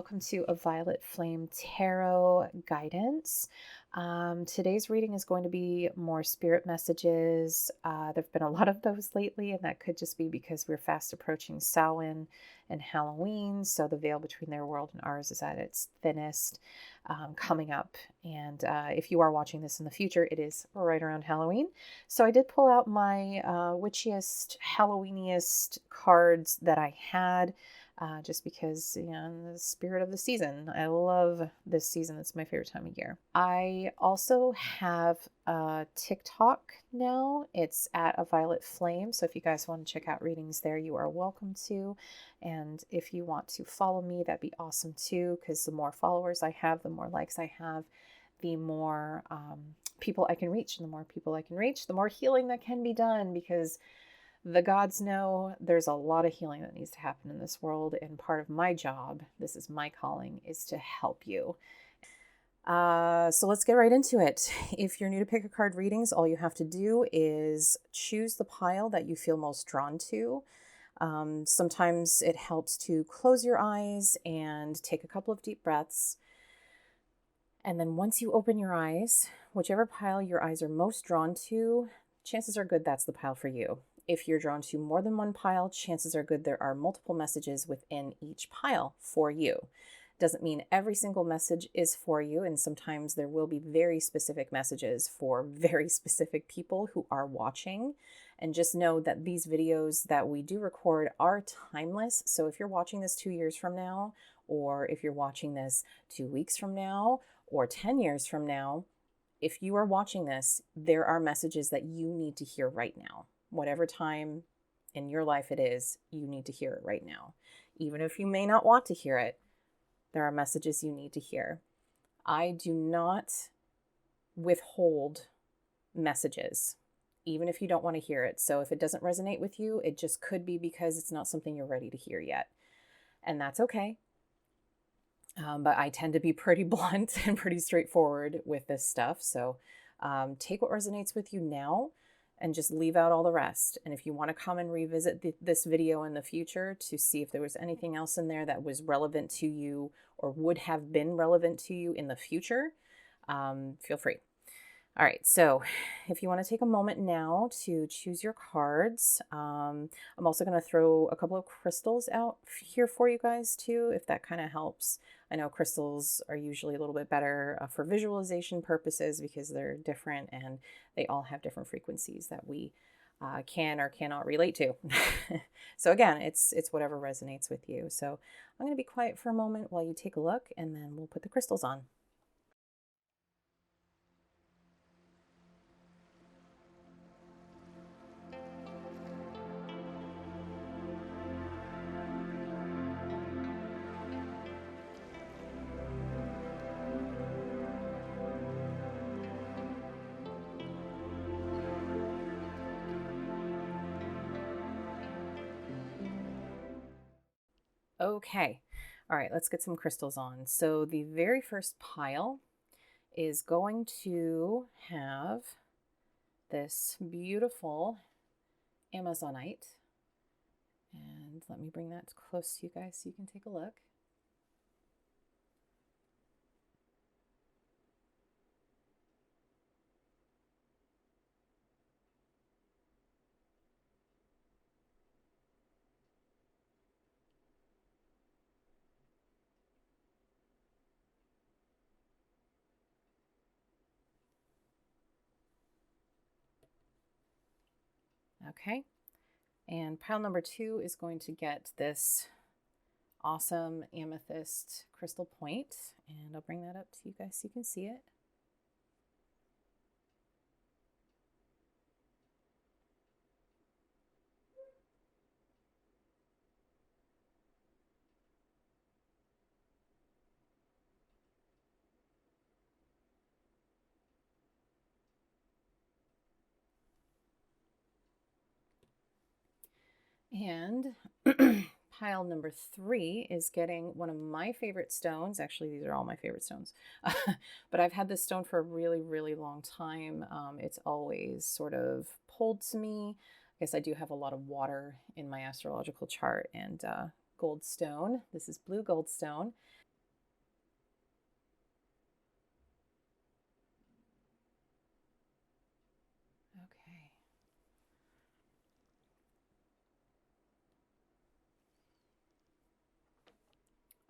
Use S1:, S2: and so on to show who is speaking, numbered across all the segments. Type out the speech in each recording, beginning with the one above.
S1: welcome to A Violet Flame Tarot Guidance. Today's reading is going to be more spirit messages. There have been a lot of those lately, and that could just be because we're fast approaching Samhain and Halloween, so the veil between their world and ours is at its thinnest coming up. And if you are watching this in the future, it is right around Halloween. So I did pull out my witchiest, Halloweeniest cards that I had. Just because, you know, in the spirit of the season. I love this season. It's my favorite time of year. I also have a TikTok now. It's at A Violet Flame. So if you guys want to check out readings there, you are welcome to. And if you want to follow me, that'd be awesome too, because the more followers I have, the more likes I have, the more people I can reach. And the more people I can reach, the more healing that can be done, because the gods know there's a lot of healing that needs to happen in this world, and part of my job, this is my calling, is to help you. So let's get right into it. If you're new to Pick a Card readings, all you have to do is choose the pile that you feel most drawn to. Sometimes it helps to close your eyes and take a couple of deep breaths. And then once you open your eyes, whichever pile your eyes are most drawn to, chances are good that's the pile for you. If you're drawn to more than one pile, chances are good there are multiple messages within each pile for you. Doesn't mean every single message is for you, and sometimes there will be very specific messages for very specific people who are watching. And just know that these videos that we do record are timeless. So if you're watching this 2 years from now, or if you're watching this 2 weeks from now, or 10 years from now, if you are watching this, there are messages that you need to hear right now. Whatever time in your life it is, you need to hear it right now. Even if you may not want to hear it, there are messages you need to hear. I do not withhold messages, even if you don't want to hear it. So if it doesn't resonate with you, it just could be because it's not something you're ready to hear yet. And that's okay. But I tend to be pretty blunt and pretty straightforward with this stuff. So take what resonates with you now, and just leave out all the rest. And if you want to come and revisit this video in the future to see if there was anything else in there that was relevant to you or would have been relevant to you in the future, feel free. All right, so if you want to take a moment now to choose your cards, I'm also going to throw a couple of crystals out here for you guys too, if that kind of helps. I know crystals are usually a little bit better for visualization purposes because they're different and they all have different frequencies that we can or cannot relate to. So again, it's whatever resonates with you. So I'm going to be quiet for a moment while you take a look, and then we'll put the crystals on. Okay, all right, let's get some crystals on. So the very first pile is going to have this beautiful Amazonite. And let me bring that close to you guys so you can take a look. Okay, and pile number 2 is going to get this awesome amethyst crystal point, and I'll bring that up to you guys so you can see it. And pile number 3 is getting one of my favorite stones. Actually, these are all my favorite stones. But I've had this stone for a really, really long time. It's always sort of pulled to me. I guess I do have a lot of water in my astrological chart. And Goldstone, this is blue Goldstone.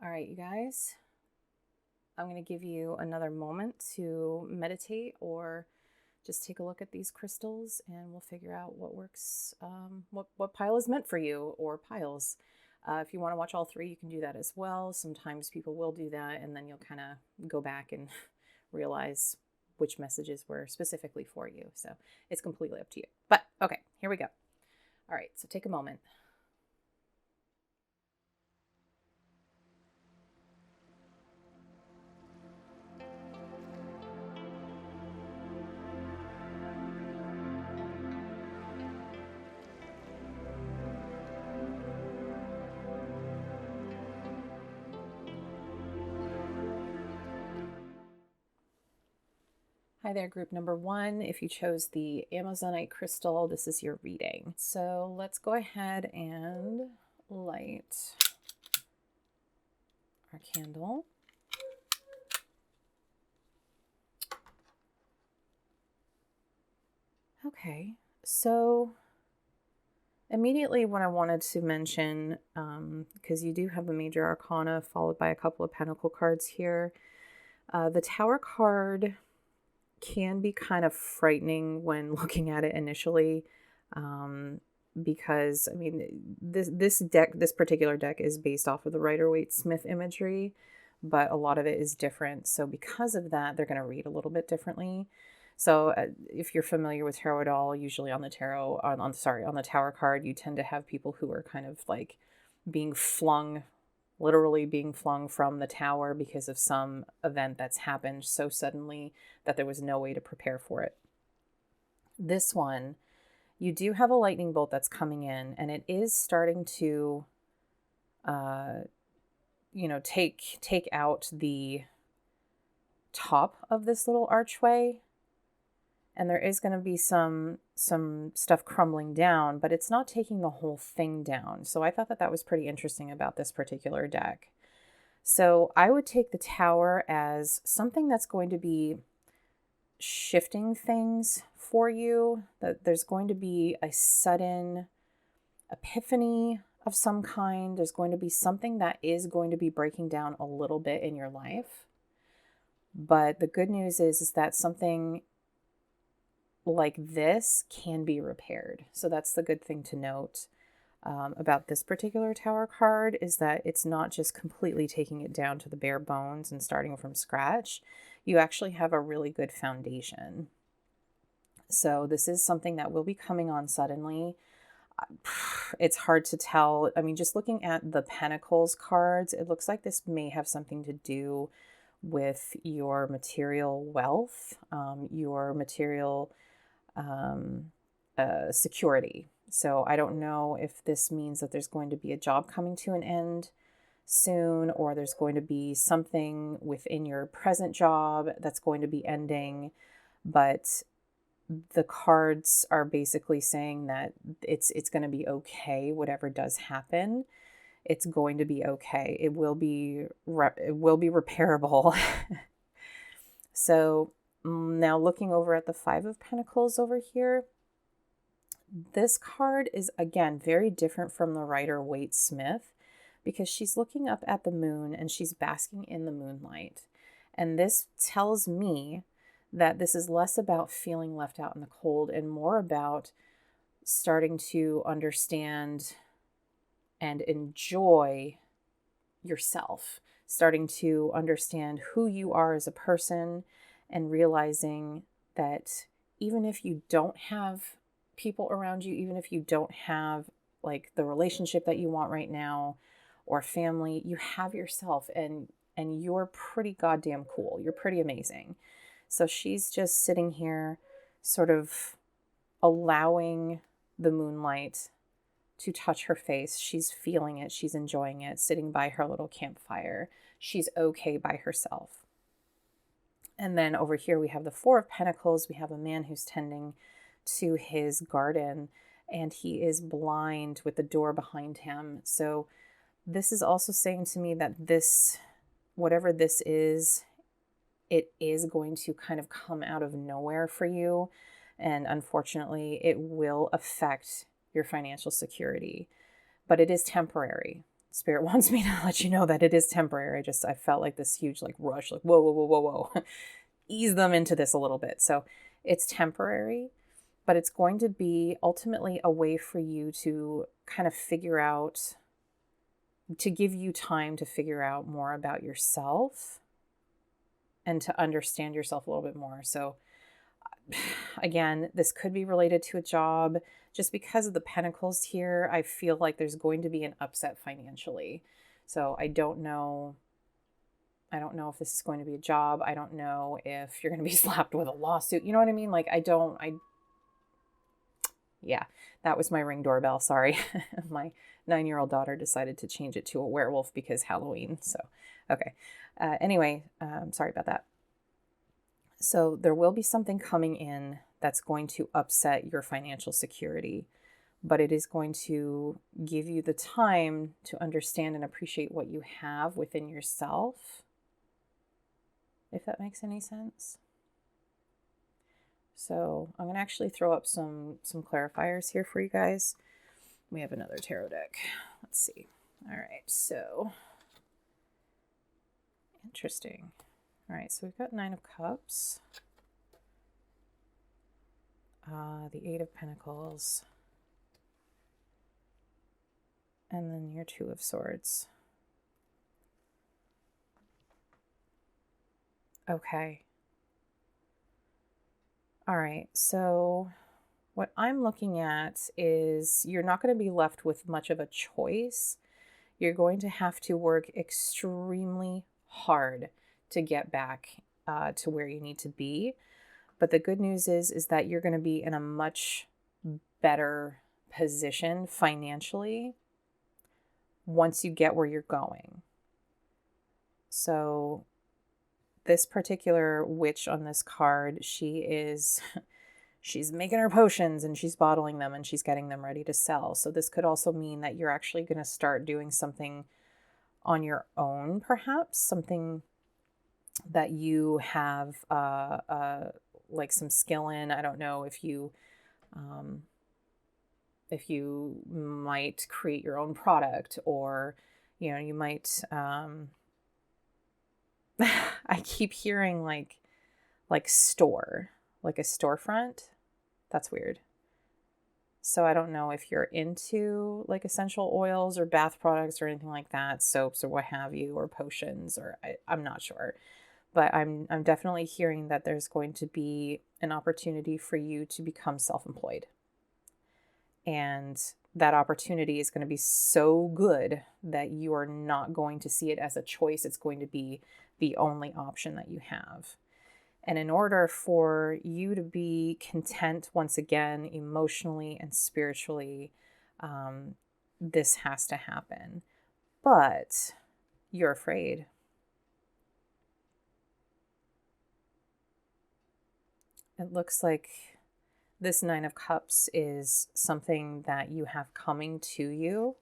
S1: All right, you guys, I'm going to give you another moment to meditate or just take a look at these crystals, and we'll figure out what works, what pile is meant for you, or piles. If you want to watch all three, you can do that as well. Sometimes people will do that, and then you'll kind of go back and realize which messages were specifically for you. So it's completely up to you. But okay, here we go. All right, so take a moment. Hi there, group number one. If you chose the Amazonite crystal, this is your reading. So let's go ahead and light our candle. Okay, so immediately what I wanted to mention, because you do have a major arcana followed by a couple of pentacle cards here, the Tower card can be kind of frightening when looking at it initially, because I mean this particular deck is based off of the Rider-Waite-Smith imagery, but a lot of it is different. So because of that, they're going to read a little bit differently. So if you're familiar with tarot at all, usually on the on the Tower card, you tend to have people who are kind of like being flung, literally being flung from the tower because of some event that's happened so suddenly that there was no way to prepare for it. This one, you do have a lightning bolt that's coming in, and it is starting to, take out the top of this little archway. And there is going to be some stuff crumbling down, but it's not taking the whole thing down. So I thought that was pretty interesting about this particular deck. So I would take the Tower as something that's going to be shifting things for you, that there's going to be a sudden epiphany of some kind. There's going to be something that is going to be breaking down a little bit in your life. But the good news is that something like this can be repaired. So that's the good thing to note about this particular Tower card, is that it's not just completely taking it down to the bare bones and starting from scratch. You actually have a really good foundation. So this is something that will be coming on suddenly. It's hard to tell. I mean, just looking at the Pentacles cards, it looks like this may have something to do with your material wealth, your material security. So I don't know if this means that there's going to be a job coming to an end soon, or there's going to be something within your present job that's going to be ending. But the cards are basically saying that it's going to be okay. Whatever does happen, it's going to be okay. It will be repairable. So now looking over at the Five of Pentacles over here, this card is again very different from the Rider-Waite-Smith, because she's looking up at the moon and she's basking in the moonlight. And this tells me that this is less about feeling left out in the cold and more about starting to understand and enjoy yourself, starting to understand who you are as a person, and realizing that even if you don't have people around you, even if you don't have like the relationship that you want right now or family, you have yourself, and you're pretty goddamn cool. You're pretty amazing. So she's just sitting here sort of allowing the moonlight to touch her face. She's feeling it. She's enjoying it, sitting by her little campfire. She's okay by herself. And then over here we have the Four of Pentacles. We have a man who's tending to his garden, and he is blind with the door behind him. So this is also saying to me that this, whatever this is, it is going to kind of come out of nowhere for you. And unfortunately, it will affect your financial security, but it is temporary. Spirit wants me to let you know that it is temporary. I felt like this huge like rush, like, whoa, whoa, whoa, whoa, whoa. Ease them into this a little bit. So it's temporary, but it's going to be ultimately a way for you to kind of figure out, to give you time to figure out more about yourself and to understand yourself a little bit more. So again, this could be related to a job. Just because of the pentacles here, I feel like there's going to be an upset financially. So I don't know if this is going to be a job. I don't know if you're going to be slapped with a lawsuit. You know what I mean? Like, yeah, that was my Ring doorbell. Sorry. My 9-year-old daughter decided to change it to a werewolf because Halloween. So, okay. Anyway, sorry about that. So there will be something coming in that's going to upset your financial security, but it is going to give you the time to understand and appreciate what you have within yourself, if that makes any sense. So I'm going to actually throw up some clarifiers here for you guys. We have another tarot deck. Let's see. All right, so interesting. All right, so we've got 9 of Cups, the 8 of Pentacles, and then your 2 of Swords. Okay. All right, so what I'm looking at is you're not going to be left with much of a choice. You're going to have to work extremely hard to get back to where you need to be. But the good news is that you're going to be in a much better position financially once you get where you're going. So this particular witch on this card, she's making her potions and she's bottling them and she's getting them ready to sell. So this could also mean that you're actually going to start doing something on your own, perhaps something that you have like some skill in. I don't know if you might create your own product, or you might I keep hearing like store, like a storefront. That's weird. So I don't know if you're into like essential oils or bath products or anything like that, soaps or what have you, or potions, or I'm not sure. But I'm definitely hearing that there's going to be an opportunity for you to become self-employed. And that opportunity is going to be so good that you are not going to see it as a choice. It's going to be the only option that you have. And in order for you to be content once again, emotionally and spiritually, this has to happen. But you're afraid. It looks like this 9 of Cups is something that you have coming to you,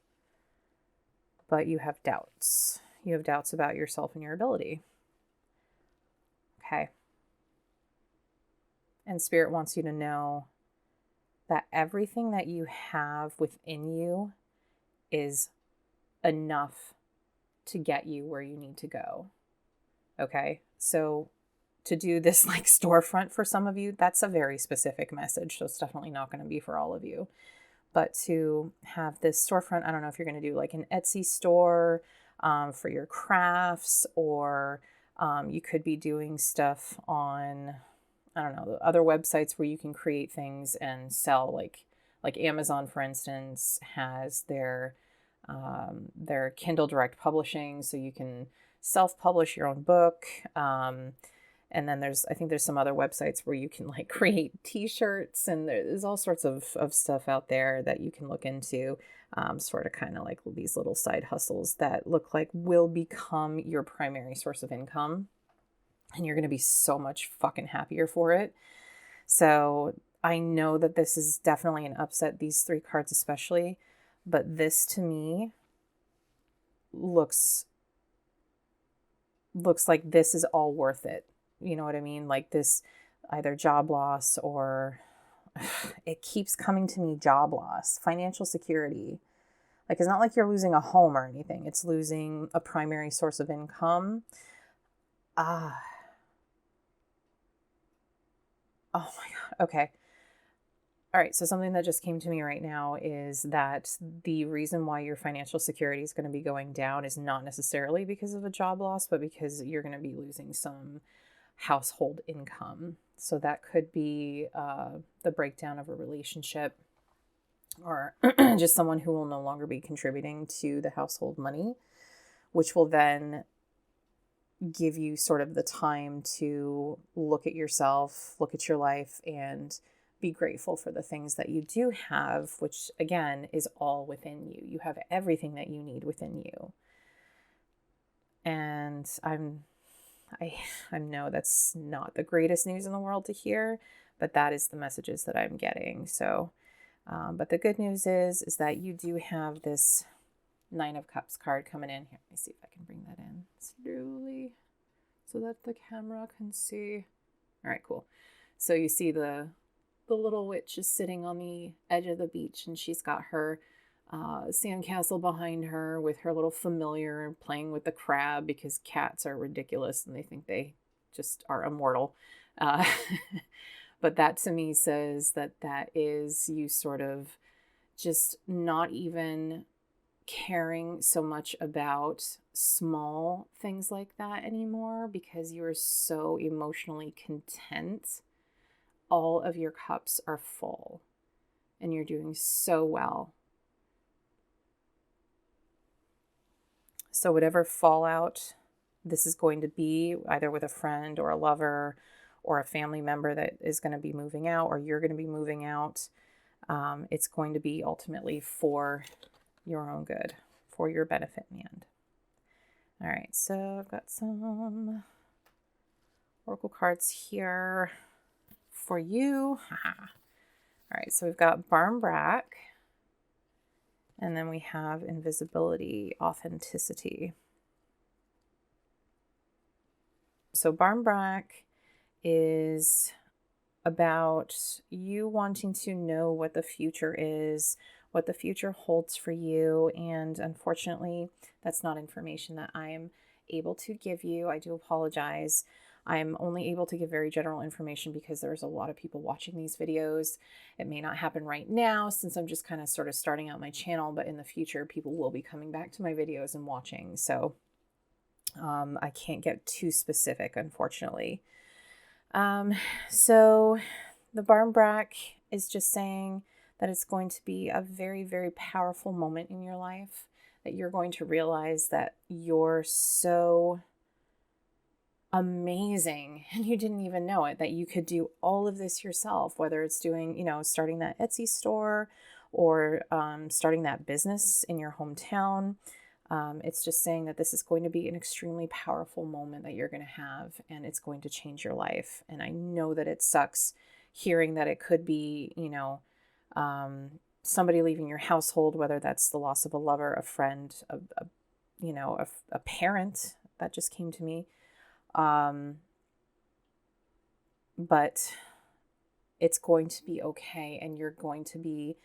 S1: but you have doubts. You have doubts about yourself and your ability. Okay. And Spirit wants you to know that everything that you have within you is enough to get you where you need to go. Okay. So to do this like storefront for some of you, that's a very specific message. So it's definitely not going to be for all of you. But to have this storefront, I don't know if you're going to do like an Etsy store for your crafts, or you could be doing stuff on, I don't know, the other websites where you can create things and sell, like Amazon, for instance, has their Kindle Direct Publishing, so you can self-publish your own book. And then I think there's some other websites where you can like create t-shirts, and there's all sorts of stuff out there that you can look into, sort of kind of like these little side hustles that look like will become your primary source of income. And you're going to be so much fucking happier for it. So I know that this is definitely an upset, these 3 cards especially, but this to me looks like this is all worth it. You know what I mean? Like this, either job loss, or it keeps coming to me, job loss, financial security. Like, it's not like you're losing a home or anything. It's losing a primary source of income. Ah. Oh my God. Okay. All right. So something that just came to me right now is that the reason why your financial security is going to be going down is not necessarily because of a job loss, but because you're going to be losing some household income. So that could be the breakdown of a relationship, or just someone who will no longer be contributing to the household money, which will then give you sort of the time to look at yourself, look at your life, and be grateful for the things that you do have, which again is all within you. You have everything that you need within you. And I know that's not the greatest news in the world to hear, but that is the messages that I'm getting. So, but the good news is that you do have this Nine of Cups card coming in here. Let me see if I can bring that in slowly so that the camera can see. All right, cool. So you see the little witch is sitting on the edge of the beach, and she's got her sandcastle behind her with her little familiar playing with the crab, because cats are ridiculous and they think they just are immortal. But that to me says that is you sort of just not even caring so much about small things like that anymore, because you're so emotionally content. All of your cups are full and you're doing so well. So whatever fallout this is going to be, either with a friend or a lover or a family member that is going to be moving out, or you're going to be moving out, it's going to be ultimately for your own good, for your benefit in the end. All right, so I've got some oracle cards here for you. All right, so we've got Barmbrack, and then we have invisibility, authenticity. So Barmbrack is about you wanting to know what the future is, what the future holds for you. And unfortunately, that's not information that I'm able to give you. I do apologize. I'm only able to give very general information because there's a lot of people watching these videos. It may not happen right now since I'm just kind of sort of starting out my channel, but in the future, people will be coming back to my videos and watching. So I can't get too specific, unfortunately. So the Barmbrack is just saying that it's going to be a very, very powerful moment in your life, that you're going to realize that you're so amazing and you didn't even know it, that you could do all of this yourself, whether it's doing, starting that Etsy store or starting that business in your hometown. It's just saying that this is going to be an extremely powerful moment that you're going to have, and it's going to change your life. And I know that it sucks hearing that it could be, somebody leaving your household, whether that's the loss of a lover, a friend, a parent. That just came to me. But it's going to be okay, and you're going to be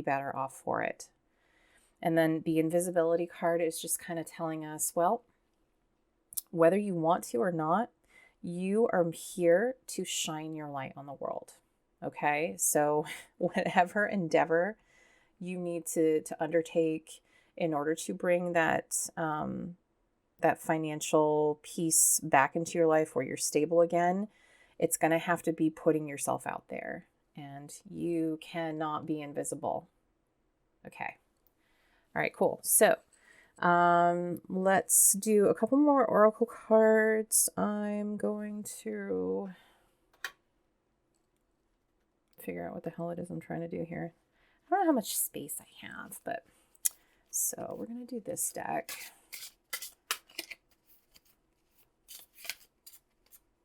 S1: better off for it. And then the invisibility card is just kind of telling us, well, whether you want to or not, you are here to shine your light on the world. Okay. So whatever endeavor you need to undertake in order to bring that, that financial piece back into your life where you're stable again, it's going to have to be putting yourself out there, and you cannot be invisible. Okay. All right, cool. So let's do a couple more oracle cards. I'm going to figure out what the hell it is I'm trying to do here. I don't know how much space I have, but so we're going to do this deck.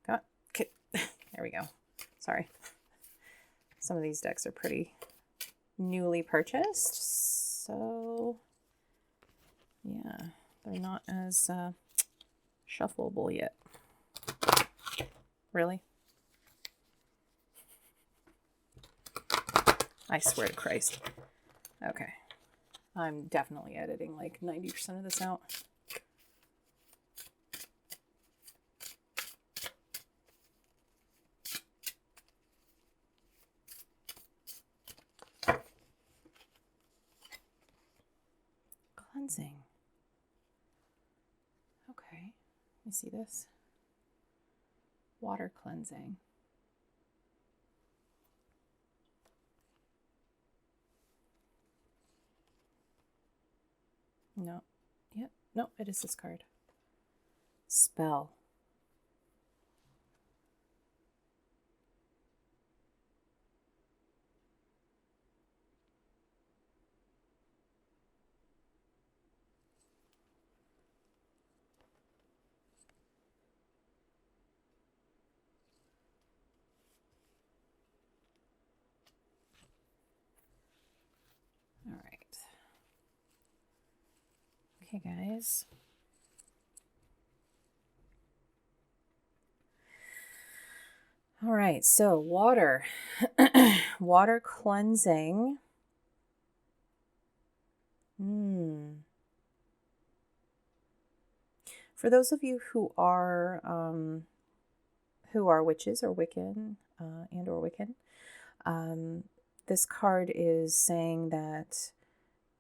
S1: Okay. There we go. Sorry. Some of these decks are pretty newly purchased. So, yeah, they're not as shuffleable yet. Really? I swear to Christ. Okay. I'm definitely editing like 90% of this out. Cleansing. Okay, you see this? Water cleansing. No. Yep. No, it is this card. Spell. All right. Okay, guys. All right, so water. Water cleansing. For those of you who are witches or Wiccan and or Wiccan, this card is saying that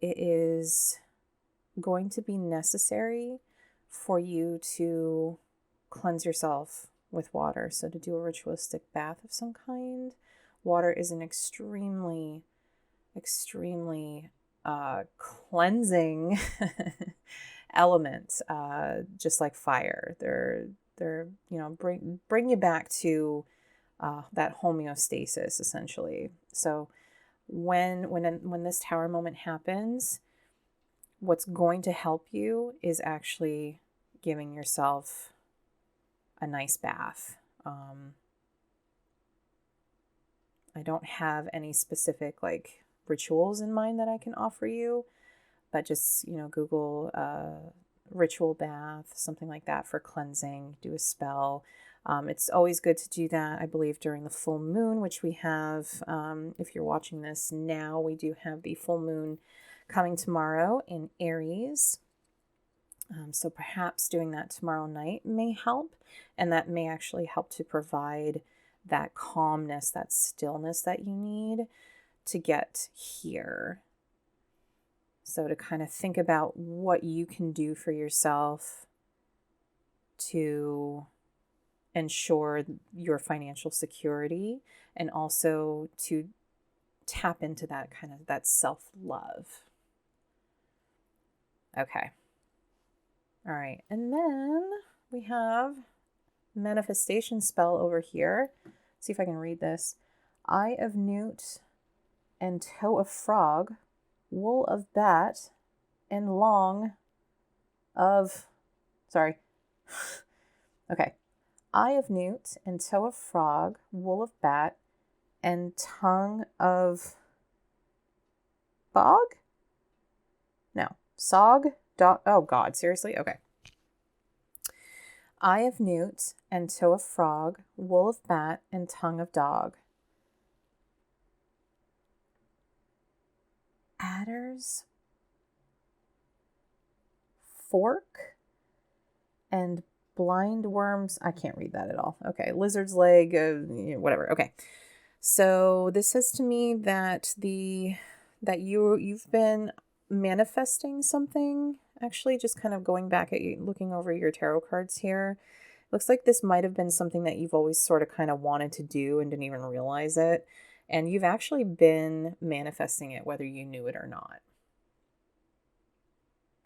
S1: it is going to be necessary for you to cleanse yourself with water. So to do a ritualistic bath of some kind, water is an extremely cleansing element, just like fire. They're bring you back to that homeostasis essentially. So when this tower moment happens, what's going to help you is actually giving yourself a nice bath. I don't have any specific like rituals in mind that I can offer you, but just, Google ritual bath, something like that for cleansing, do a spell. It's always good to do that, I believe, during the full moon, which we have, if you're watching this now, we do have the full moon coming tomorrow in Aries. So perhaps doing that tomorrow night may help, and that may actually help to provide that calmness, that stillness that you need to get here. So to kind of think about what you can do for yourself to ensure your financial security, and also to tap into that kind of that self-love. Okay. All right. And then we have manifestation spell over here. See if I can read this. Eye of newt and toe of frog, wool of bat, and long of, sorry. Okay. Eye of newt and toe of frog, wool of bat, and tongue of bog? No. Sog? Oh, God. Seriously? Okay. Eye of newt and toe of frog, wool of bat, and tongue of dog. Adder's fork and blind worms. I can't read that at all. Okay. Lizard's leg, whatever. Okay. So this says to me that you've been manifesting something. Actually, just kind of going back at you, looking over your tarot cards here. Looks like this might have been something that you've always sort of kind of wanted to do and didn't even realize it. And you've actually been manifesting it, whether you knew it or not.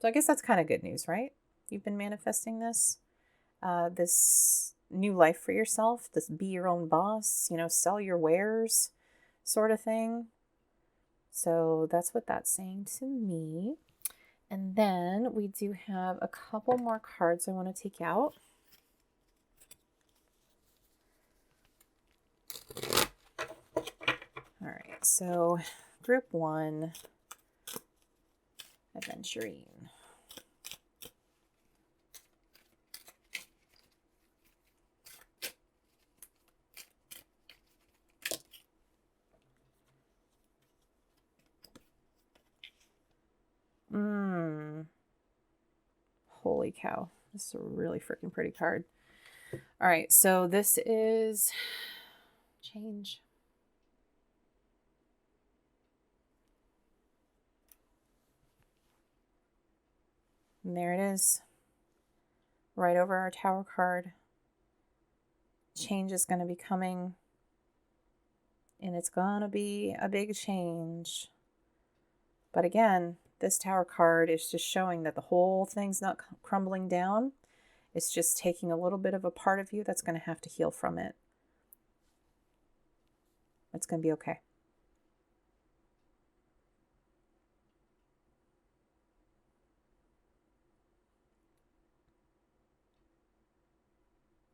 S1: So I guess that's kind of good news, right? You've been manifesting this new life for yourself, this be your own boss, sell your wares sort of thing. So that's what that's saying to me. And then we do have a couple more cards I want to take out. All right, so group 1, Adventurine. Holy cow. This is a really freaking pretty card. All right, so this is change. And there it is. Right over our Tower card. Change is going to be coming. And it's going to be a big change. But again, this Tower card is just showing that the whole thing's not crumbling down. It's just taking a little bit of a part of you that's going to have to heal from it. It's going to be okay.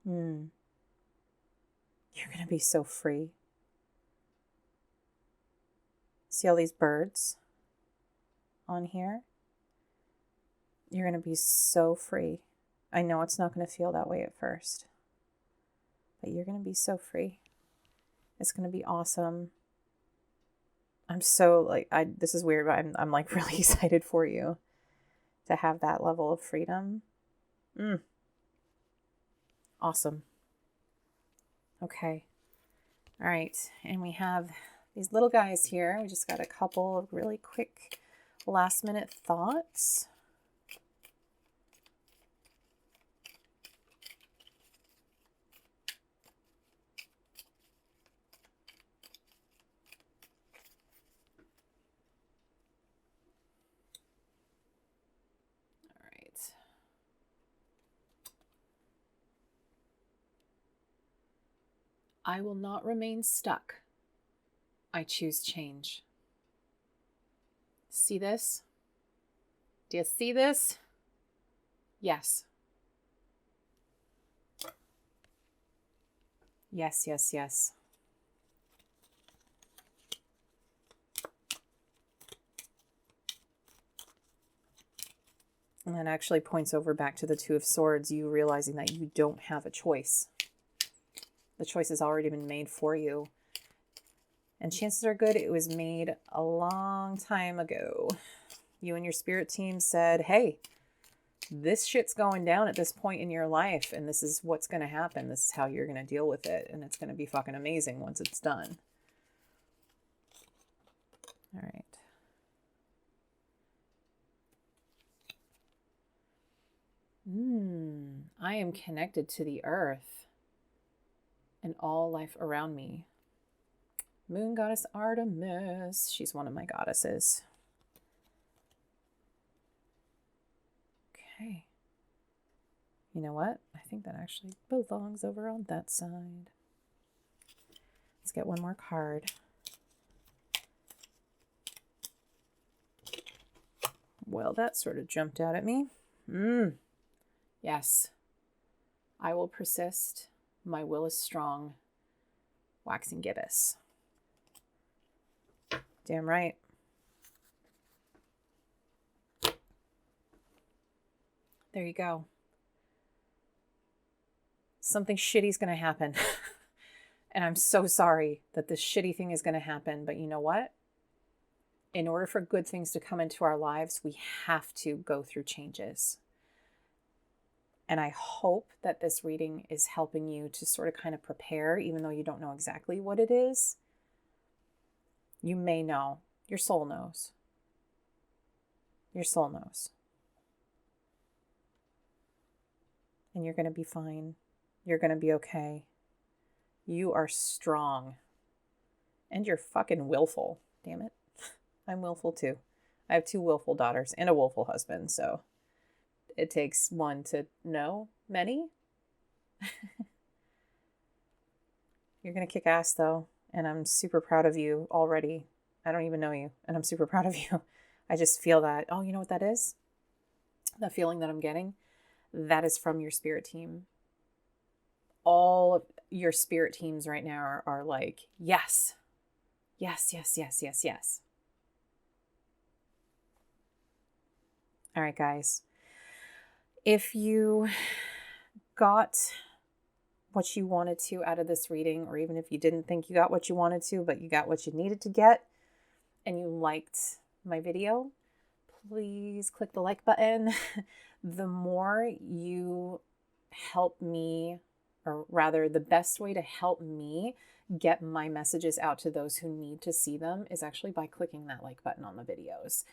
S1: You're going to be so free. See all these birds on here? You're going to be so free. I know it's not going to feel that way at first, but you're going to be so free. It's going to be awesome. I'm so this is weird, but I'm like really excited for you to have that level of freedom. Awesome. Okay. All right. And we have these little guys here. We just got a couple of really quick last minute thoughts. All right. I will not remain stuck. I choose change. See this? Do you see this? Yes. Yes, yes, yes. And that actually points over back to the Two of Swords, you realizing that you don't have a choice. The choice has already been made for you. And chances are good it was made a long time ago. You and your spirit team said, hey, this shit's going down at this point in your life, and this is what's going to happen. This is how you're going to deal with it, and it's going to be fucking amazing once it's done. All right. I am connected to the earth and all life around me. Moon goddess Artemis. She's one of my goddesses. Okay. You know what? I think that actually belongs over on that side. Let's get one more card. Well, that sort of jumped out at me. Yes. I will persist. My will is strong. Waxing gibbous. Damn right. There you go. Something shitty's going to happen. And I'm so sorry that this shitty thing is going to happen. But you know what? In order for good things to come into our lives, we have to go through changes. And I hope that this reading is helping you to sort of kind of prepare, even though you don't know exactly what it is. You may know. Your soul knows. Your soul knows. And you're going to be fine. You're going to be okay. You are strong. And you're fucking willful. Damn it. I'm willful too. I have 2 willful daughters and a willful husband, so it takes one to know many. You're going to kick ass though, and I'm super proud of you already. I don't even know you, and I'm super proud of you. I just feel that, oh, you know what that is? That feeling that I'm getting? That is from your spirit team. All of your spirit teams right now are like, yes. Yes, yes, yes, yes, yes. All right, guys. If you got what you wanted to out of this reading, or even if you didn't think you got what you wanted to, but you got what you needed to get, and you liked my video, please click the like button. The more you help me, or rather, the best way to help me get my messages out to those who need to see them is actually by clicking that like button on the videos.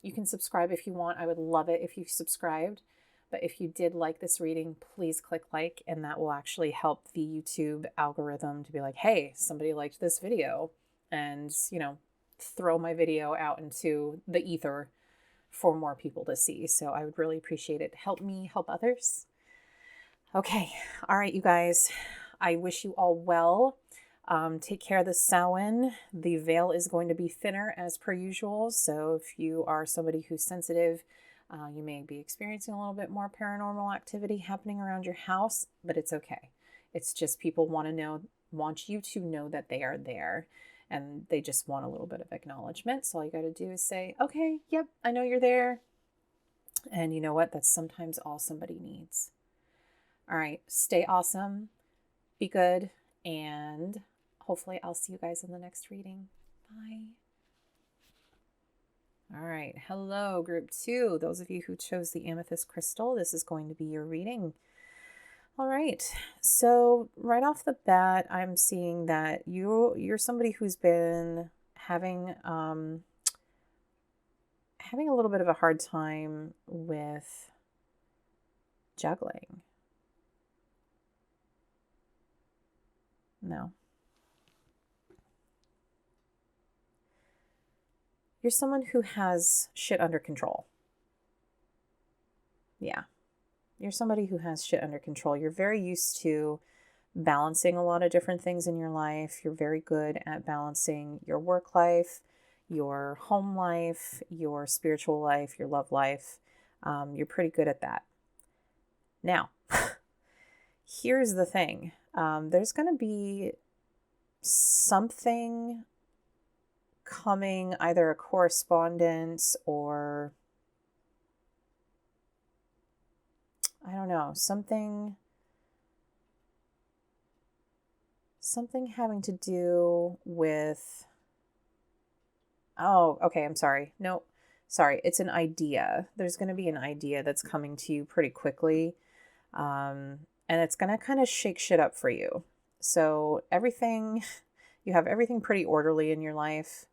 S1: You can subscribe if you want. I would love it if you subscribed. But if you did like this reading, please click like, and that will actually help the YouTube algorithm to be like, hey, somebody liked this video, and, throw my video out into the ether for more people to see. So I would really appreciate it. Help me help others. Okay. All right, you guys. I wish you all well. Take care of the Samhain. The veil is going to be thinner as per usual. So if you are somebody who's sensitive, you may be experiencing a little bit more paranormal activity happening around your house, but it's okay. It's just people want you to know that they are there, and they just want a little bit of acknowledgement. So all you got to do is say, okay, yep, I know you're there. And you know what? That's sometimes all somebody needs. All right. Stay awesome. Be good. And hopefully I'll see you guys in the next reading. Bye. All right. Hello, group 2. Those of you who chose the Amethyst crystal, this is going to be your reading. All right. So right off the bat, I'm seeing that you're somebody who's been having a little bit of a hard time with juggling. No. You're someone who has shit under control. Yeah. You're somebody who has shit under control. You're very used to balancing a lot of different things in your life. You're very good at balancing your work life, your home life, your spiritual life, your love life. You're pretty good at that. Now, here's the thing. There's going to be something coming, either a correspondence or I don't know, something having to do with, oh, okay, I'm sorry. No, sorry. It's an idea. There's going to be an idea that's coming to you pretty quickly. And it's going to kind of shake shit up for you. So you have everything pretty orderly in your life,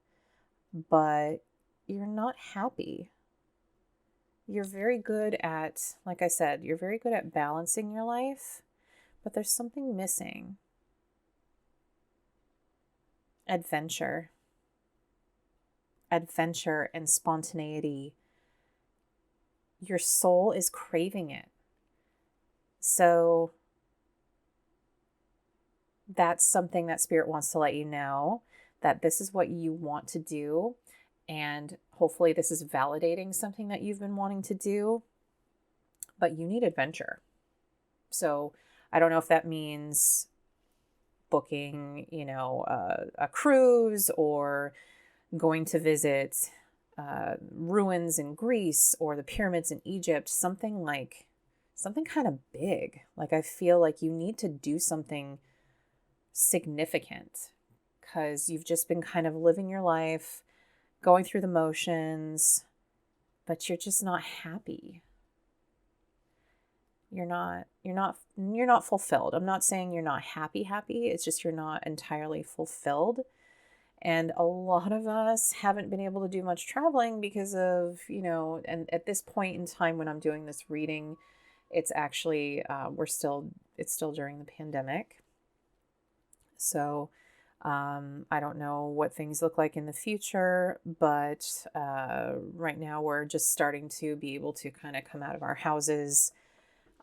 S1: but you're not happy. You're very good at, like I said, you're very good at balancing your life, but there's something missing. Adventure and spontaneity. Your soul is craving it. So that's something that Spirit wants to let you know, that this is what you want to do. And hopefully this is validating something that you've been wanting to do, but you need adventure. So I don't know if that means booking, a cruise, or going to visit ruins in Greece or the pyramids in Egypt, something kind of big. Like, I feel like you need to do something significant, because you've just been kind of living your life, going through the motions, but you're just not happy. You're not fulfilled. I'm not saying you're not happy. It's just you're not entirely fulfilled. And a lot of us haven't been able to do much traveling because of, and at this point in time when I'm doing this reading, it's actually, it's still during the pandemic. So I don't know what things look like in the future, but right now we're just starting to be able to kind of come out of our houses,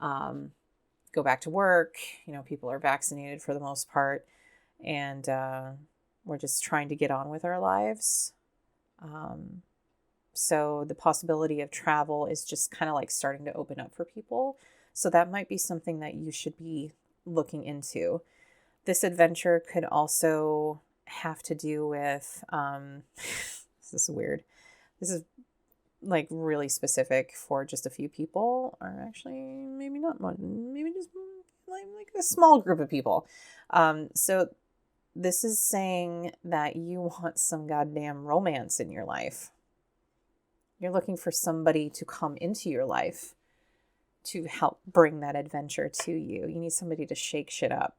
S1: go back to work. People are vaccinated for the most part, and we're just trying to get on with our lives. So the possibility of travel is just kind of like starting to open up for people. So that might be something that you should be looking into. This adventure could also have to do with, this is weird. This is like really specific for just a few people, or actually maybe not one, maybe just like a small group of people. So this is saying that you want some goddamn romance in your life. You're looking for somebody to come into your life to help bring that adventure to you. You need somebody to shake shit up.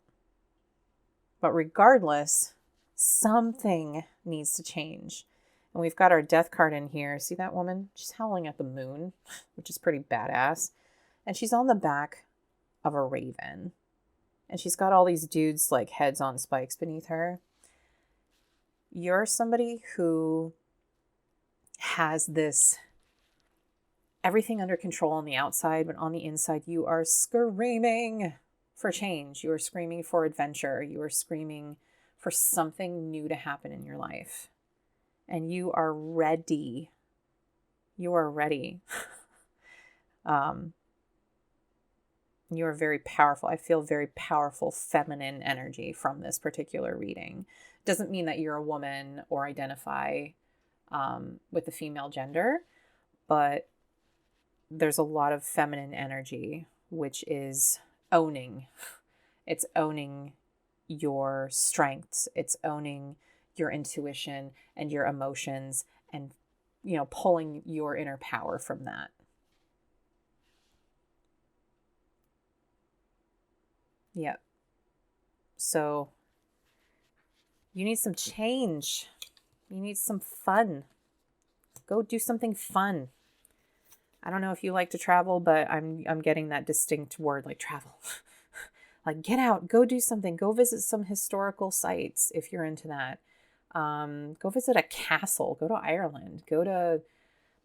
S1: But regardless, something needs to change. And we've got our death card in here. See that woman? She's howling at the moon, which is pretty badass. And she's on the back of a raven. And she's got all these dudes like heads on spikes beneath her. You're somebody who has this everything under control on the outside, but on the inside, you are screaming for change. You are screaming for adventure. You are screaming for something new to happen in your life. And you are ready. You are ready. You are very powerful. I feel very powerful feminine energy from this particular reading. Doesn't mean that you're a woman or identify with the female gender, but there's a lot of feminine energy, which is owning. It's owning your strengths. It's owning your intuition and your emotions and, pulling your inner power from that. Yep. So you need some change. You need some fun. Go do something fun. I don't know if you like to travel, but I'm getting that distinct word, like travel. Like get out, go do something. Go visit some historical sites if you're into that. Go visit a castle. Go to Ireland. Go to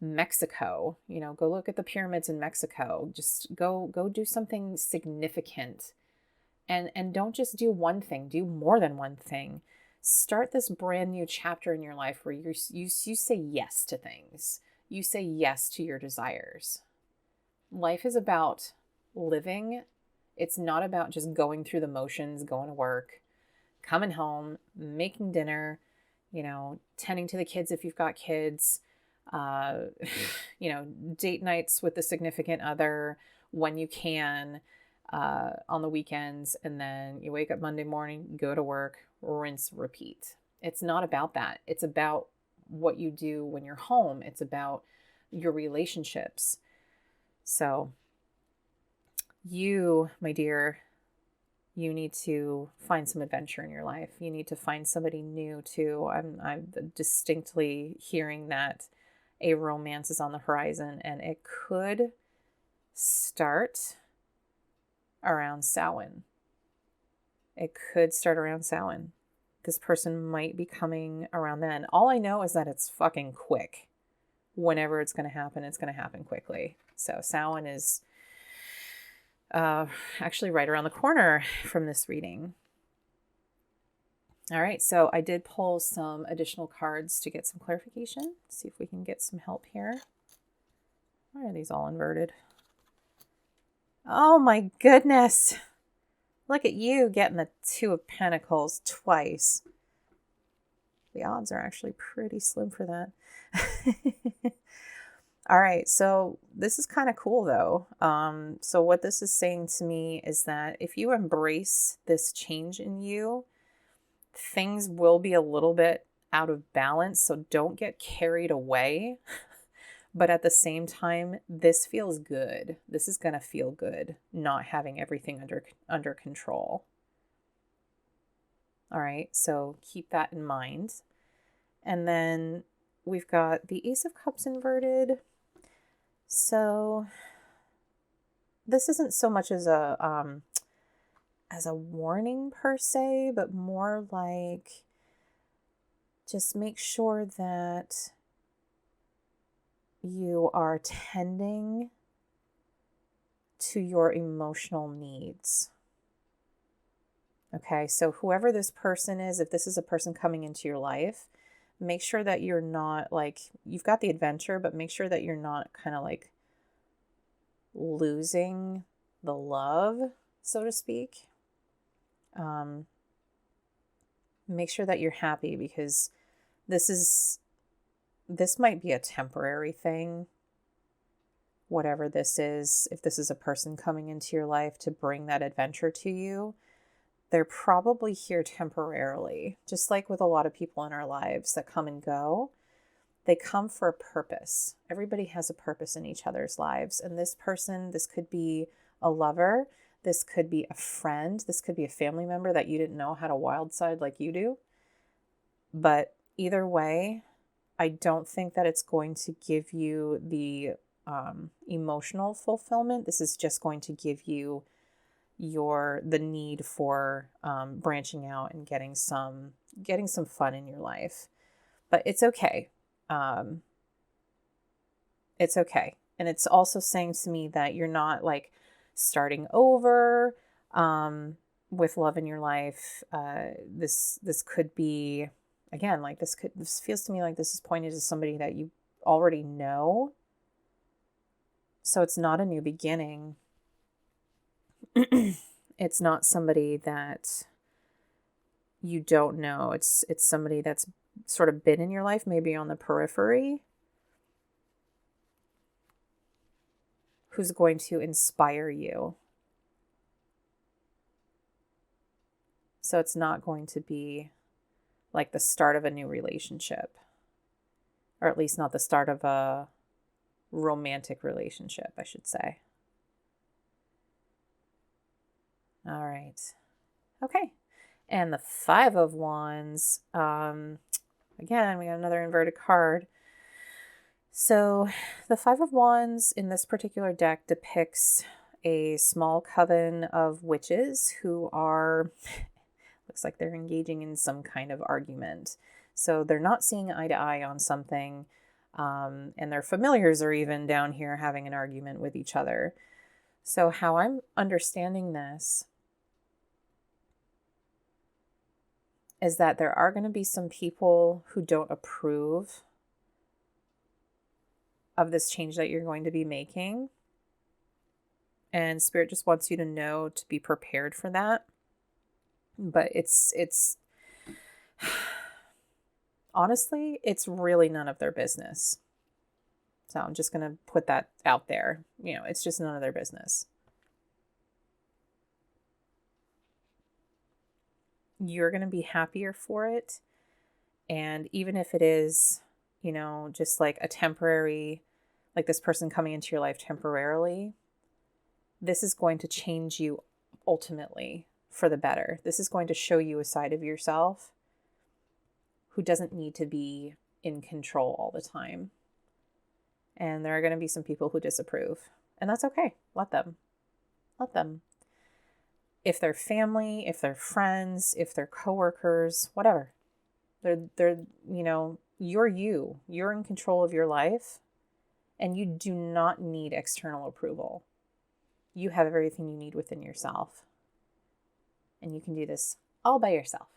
S1: Mexico. Go look at the pyramids in Mexico. Just go do something significant. And don't just do one thing. Do more than one thing. Start this brand new chapter in your life where you say yes to things. You say yes to your desires. Life is about living. It's not about just going through the motions, going to work, coming home, making dinner, tending to the kids if you've got kids, date nights with the significant other when you can, on the weekends, and then you wake up Monday morning, go to work, rinse, repeat. It's not about that. It's about what you do when you're home. It's about your relationships. So you, my dear, you need to find some adventure in your life. You need to find somebody new too. I'm distinctly hearing that a romance is on the horizon, and it could start around Samhain. It could start around Samhain. This person might be coming around then. All I know is that it's fucking quick. Whenever it's going to happen quickly. So Samhain is actually right around the corner from this reading. All right, so I did pull some additional cards to get some clarification. See if we can get some help here. Why are these all inverted? Oh my goodness. Look at you getting the Two of Pentacles twice. The odds are actually pretty slim for that. All right, so this is kind of cool though. So what this is saying to me is that if you embrace this change in you, things will be a little bit out of balance. So don't get carried away. But at the same time, this feels good. This is going to feel good, not having everything under control. All right, so keep that in mind. And then we've got the Ace of Cups inverted. So this isn't so much as a warning per se, but more like just make sure that you are tending to your emotional needs. Okay, so whoever this person is, if this is a person coming into your life, make sure that you're not like, you've got the adventure, but make sure that you're not kind of like losing the love, so to speak. Make sure that you're happy, because this might be a temporary thing, whatever this is. If this is a person coming into your life to bring that adventure to you, they're probably here temporarily, just like with a lot of people in our lives that come and go. they come for a purpose. Everybody has a purpose in each other's lives. And this person, this could be a lover. This could be a friend. This could be a family member that you didn't know had a wild side like you do. But either way, I don't think that it's going to give you the emotional fulfillment. This is just going to give you the need for branching out and getting some fun in your life. But it's okay. It's okay. And it's also saying to me that you're not like starting over with love in your life. This could be, again, like this feels to me like this is pointed to somebody that you already know. So it's not a new beginning. It's not somebody that you don't know. It's somebody that's sort of been in your life, maybe on the periphery, who's going to inspire you. So it's not going to be like the start of a new relationship, or at least not the start of a romantic relationship, I should say. All right. Okay. And the Five of Wands, again, we got another inverted card. So the Five of Wands in this particular deck depicts a small coven of witches who are, looks like they're engaging in some kind of argument. So they're not seeing eye to eye on something, and their familiars are even down here having an argument with each other. So how I'm understanding this is that there are going to be some people who don't approve of this change that you're going to be making. And Spirit just wants you to know to be prepared for that. But it's honestly, it's really none of their business. So I'm just going to put that out there. It's just none of their business. You're going to be happier for it. And even if it is, just like a temporary, like this person coming into your life temporarily, this is going to change you ultimately for the better. This is going to show you a side of yourself who doesn't need to be in control all the time. And there are going to be some people who disapprove. And that's okay. Let them. If they're family, if they're friends, if they're coworkers, whatever. They're you're you. You're in control of your life, and you do not need external approval. You have everything you need within yourself. And you can do this all by yourself.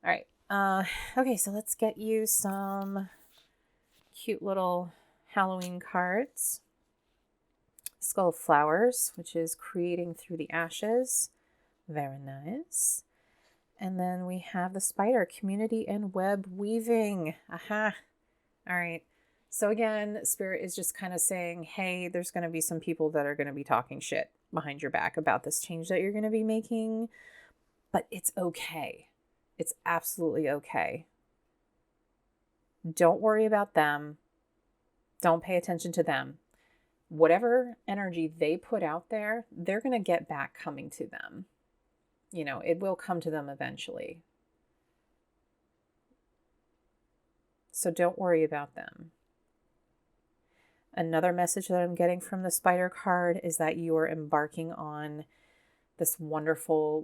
S1: All right. Okay, so let's get you some cute little Halloween cards. Skull of Flowers, which is creating through the ashes. Very nice. And then we have the Spider, community and web weaving. Aha. All right. So again, Spirit is just kind of saying, hey, there's going to be some people that are going to be talking shit behind your back about this change that you're going to be making. But it's okay. It's absolutely okay. Don't worry about them. Don't pay attention to them. Whatever energy they put out there, they're going to get back coming to them. It will come to them eventually. So don't worry about them. Another message that I'm getting from the Spider card is that you are embarking on this wonderful,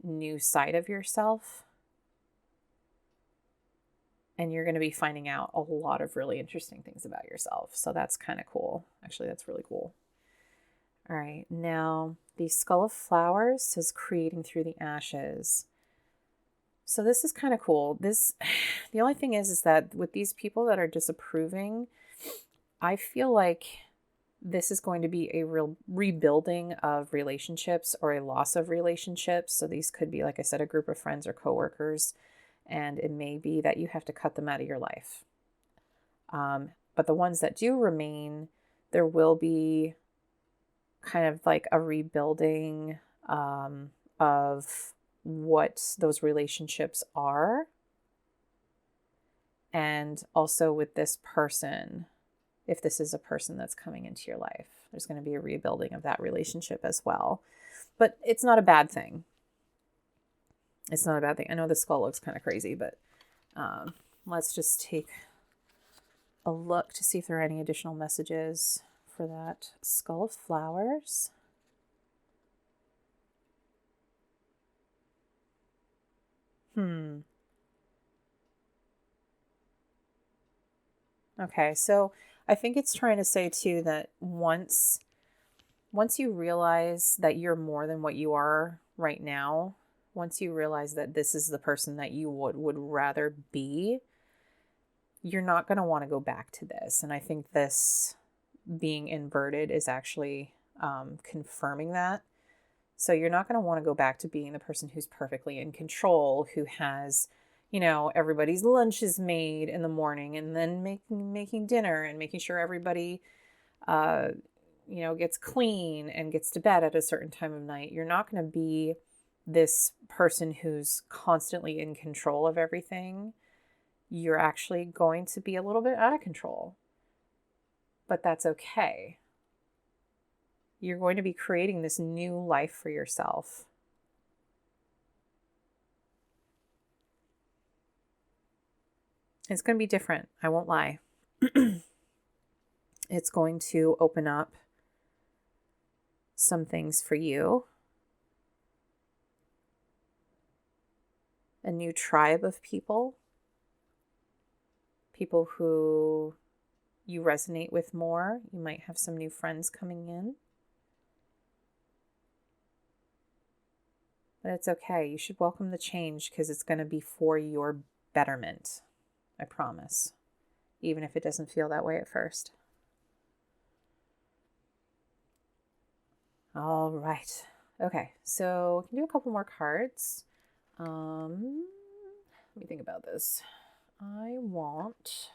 S1: new side of yourself. And you're going to be finding out a lot of really interesting things about yourself. So that's kind of cool. Actually, that's really cool. All right. Now, the Skull of Flowers says creating through the ashes. So this is kind of cool. The only thing is that with these people that are disapproving, I feel like this is going to be a real rebuilding of relationships or a loss of relationships. So these could be, like I said, a group of friends or coworkers. And it may be that you have to cut them out of your life. But the ones that do remain, there will be kind of like a rebuilding of what those relationships are. And also with this person, if this is a person that's coming into your life, there's going to be a rebuilding of that relationship as well. But it's not a bad thing. It's not a bad thing. I know the skull looks kind of crazy, but let's just take a look to see if there are any additional messages for that skull of flowers. Okay, so I think it's trying to say too that once you realize that you're more than what you are right now, once you realize that this is the person that you would rather be, you're not going to want to go back to this. And I think this being inverted is actually confirming that. So you're not going to want to go back to being the person who's perfectly in control, who has, everybody's lunch is made in the morning, and then making dinner and making sure everybody, gets clean and gets to bed at a certain time of night. You're not going to be this person who's constantly in control of everything. You're actually going to be a little bit out of control, but that's okay. You're going to be creating this new life for yourself. It's going to be different. I won't lie. It's going to open up some things for you. A new tribe of people who you resonate with more. You might have some new friends coming in. But it's okay. You should welcome the change because it's going to be for your betterment. I promise. Even if it doesn't feel that way at first. All right. Okay, so we can do a couple more cards. Let me think about this. I want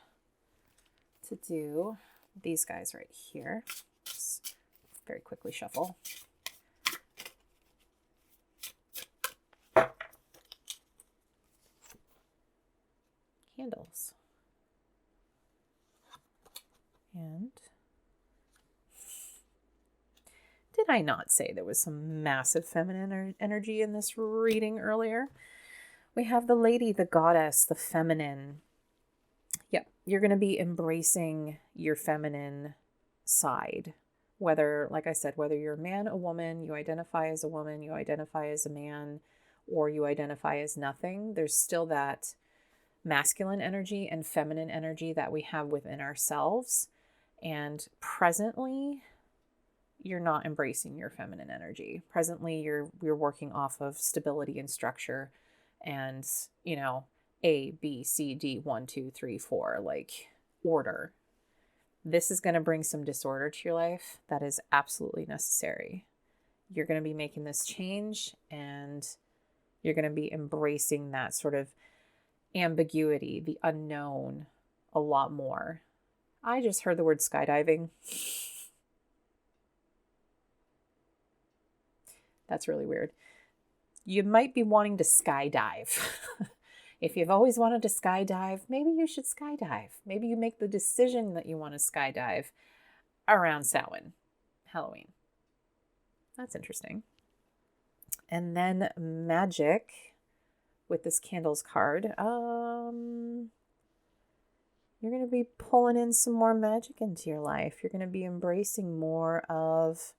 S1: to do these guys right here. Just very quickly shuffle. Candles. And did I not say there was some massive feminine energy in this reading earlier? We have the lady, the goddess, the feminine. Yep, you're going to be embracing your feminine side. Whether, like I said, whether you're a man, a woman, you identify as a woman, you identify as a man, or you identify as nothing, there's still that masculine energy and feminine energy that we have within ourselves. And presently, you're not embracing your feminine energy. Presently, you're working off of stability and structure and, A, B, C, D, 1, 2, 3, 4, like order. This is going to bring some disorder to your life that is absolutely necessary. You're going to be making this change and you're going to be embracing that sort of ambiguity, the unknown, a lot more. I just heard the word skydiving. That's really weird. You might be wanting to skydive. If you've always wanted to skydive, maybe you should skydive. Maybe you make the decision that you want to skydive around Samhain, Halloween. That's interesting. And then Magick with this candles card. You're going to be pulling in some more magic into your life. You're going to be embracing more of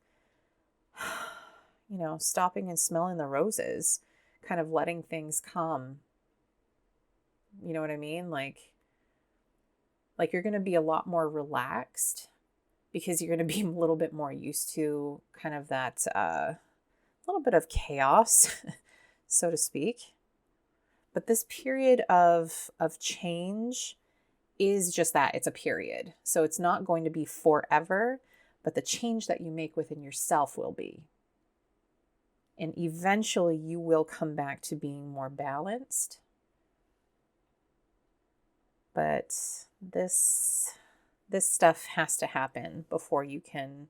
S1: stopping and smelling the roses, kind of letting things come. You know what I mean? Like you're going to be a lot more relaxed because you're going to be a little bit more used to kind of that little bit of chaos, so to speak. But this period of change is just that. It's a period. So it's not going to be forever, but the change that you make within yourself will be. And eventually you will come back to being more balanced. But this stuff has to happen before you can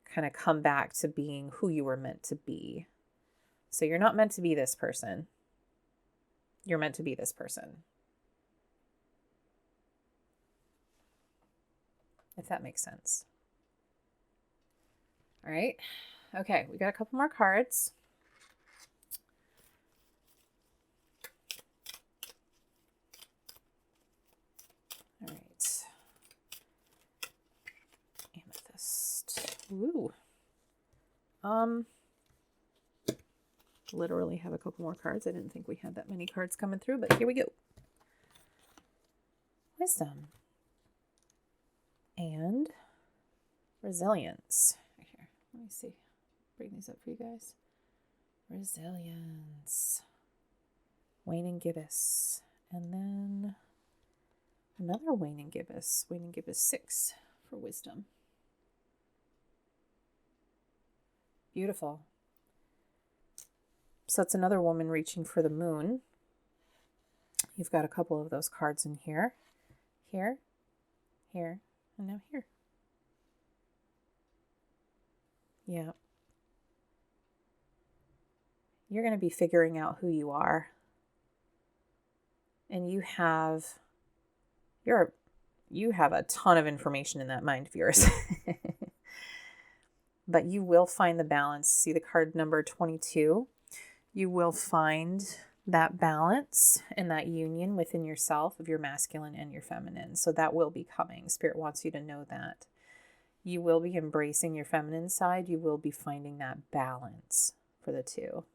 S1: kind of come back to being who you were meant to be. So you're not meant to be this person. You're meant to be this person. If that makes sense. All right. Okay, we got a couple more cards. All right. Amethyst. Ooh. Literally have a couple more cards. I didn't think we had that many cards coming through, but here we go. Wisdom. And resilience. Right here. Let me see. Bring these up for you guys. Resilience. Waning gibbous. And then another waning gibbous. Waning gibbous 6 for wisdom. Beautiful. So it's another woman reaching for the moon. You've got a couple of those cards in here. Here, here, and now here. Yeah. You're going to be figuring out who you are. And you have a ton of information in that mind of yours. But you will find the balance. See the card number 22? You will find that balance and that union within yourself of your masculine and your feminine. So that will be coming. Spirit wants you to know that. You will be embracing your feminine side. You will be finding that balance for the two.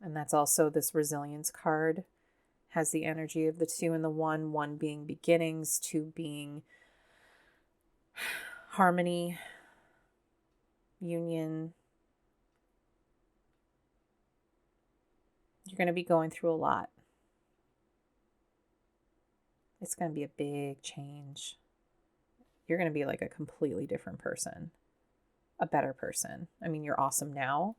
S1: And that's also this resilience card has the energy of the 2 and the 1. 1 being beginnings, 2 being harmony, union. You're going to be going through a lot. It's going to be a big change. You're going to be like a completely different person, a better person. I mean, you're awesome now,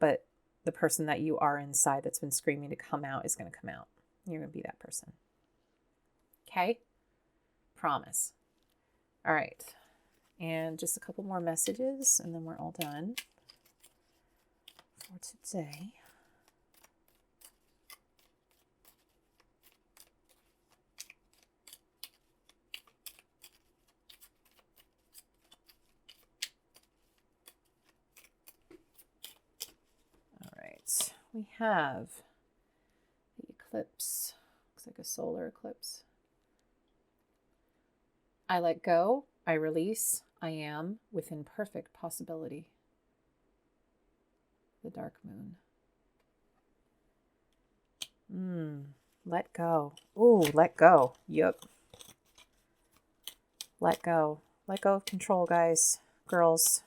S1: but the person that you are inside that's been screaming to come out is going to come out. You're going to be that person. Okay? Promise. All right. And just a couple more messages, and then we're all done for today. We have the eclipse. Looks like a solar eclipse. I let go. I release. I am within perfect possibility. The dark moon. Let go. Ooh, let go. Yep. Let go. Let go of control, guys, girls,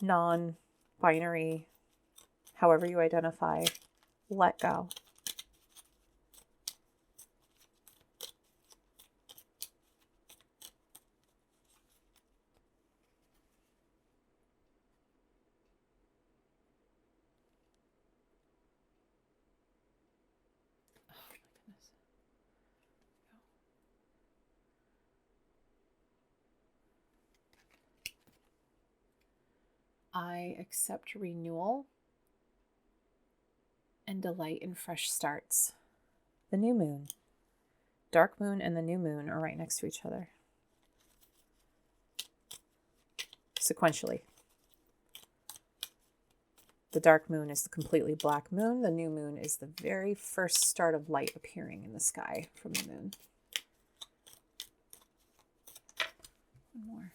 S1: non-binary, however you identify, let go. Oh my goodness. I accept renewal and delight in fresh starts. The new moon. Dark moon and the new moon are right next to each other. Sequentially. The dark moon is the completely black moon. The new moon is the very first start of light appearing in the sky from the moon. One more.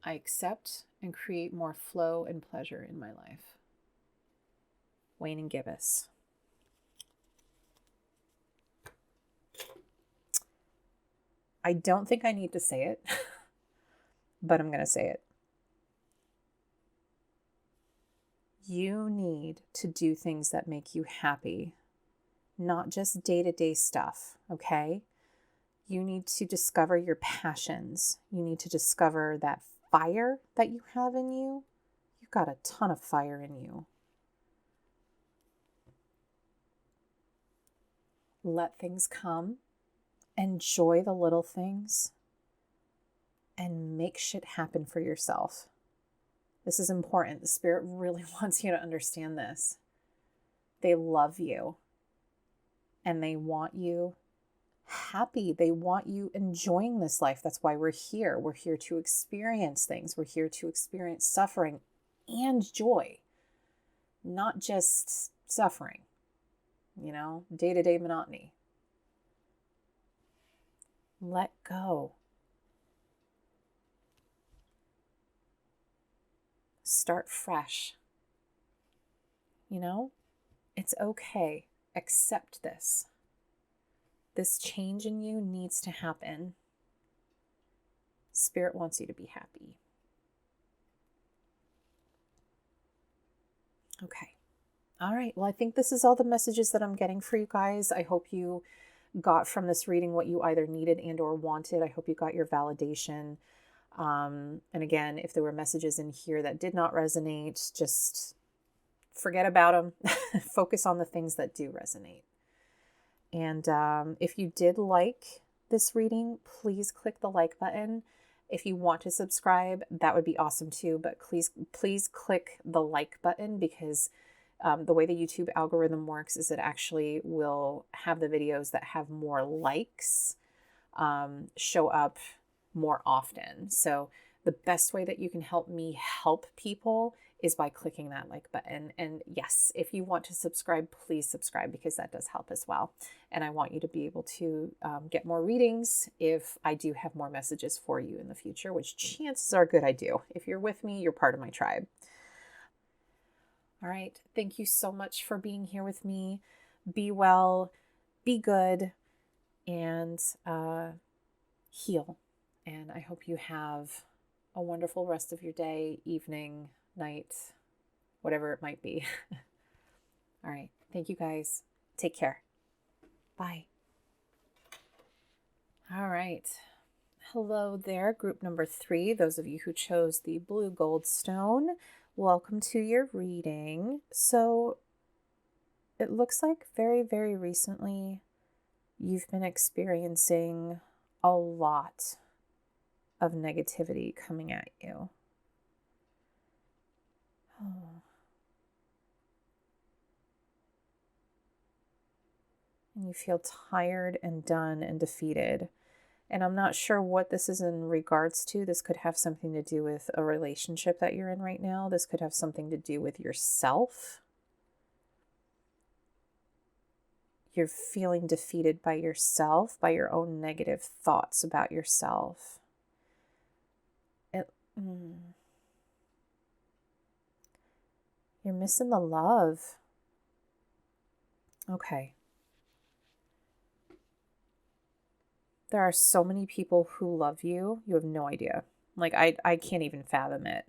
S1: I accept and create more flow and pleasure in my life. Waning gibbous. I don't think I need to say it, but I'm going to say it. You need to do things that make you happy, not just day-to-day stuff, okay? You need to discover your passions. You need to discover that fire that you have in you. You've got a ton of fire in you. Let things come. Enjoy the little things. and make shit happen for yourself. This is important. The Spirit really wants you to understand this. They love you and they want you happy. They want you enjoying this life. That's why we're here. We're here to experience things. We're here to experience suffering and joy, not just suffering, day-to-day monotony. Let go. Start fresh. It's okay. Accept this. This change in you needs to happen. Spirit wants you to be happy. Okay. All right. Well, I think this is all the messages that I'm getting for you guys. I hope you got from this reading what you either needed and or wanted. I hope you got your validation. And again, if there were messages in here that did not resonate, just forget about them. Focus on the things that do resonate. And if you did like this reading, please click the like button. If you want to subscribe, that would be awesome too. But please click the like button, because the way the YouTube algorithm works is it actually will have the videos that have more likes show up more often. So the best way that you can help me help people is by clicking that like button. And yes, if you want to subscribe, please subscribe, because that does help as well. And I want you to be able to get more readings if I do have more messages for you in the future, which chances are good I do. If you're with me, you're part of my tribe. All right. Thank you so much for being here with me. Be well, be good, and heal. And I hope you have a wonderful rest of your day, evening, night, whatever it might be. All right. Thank you guys. Take care. Bye. All right. Hello there, group number 3. Those of you who chose the blue Goldstone, welcome to your reading. So it looks like very, very recently you've been experiencing a lot of negativity coming at you. Oh. And you feel tired and done and defeated. And I'm not sure what this is in regards to. This could have something to do with a relationship that you're in right now. This could have something to do with yourself. You're feeling defeated by yourself, by your own negative thoughts about yourself. You're missing the love. Okay. There are so many people who love you. You have no idea. Like, I can't even fathom it.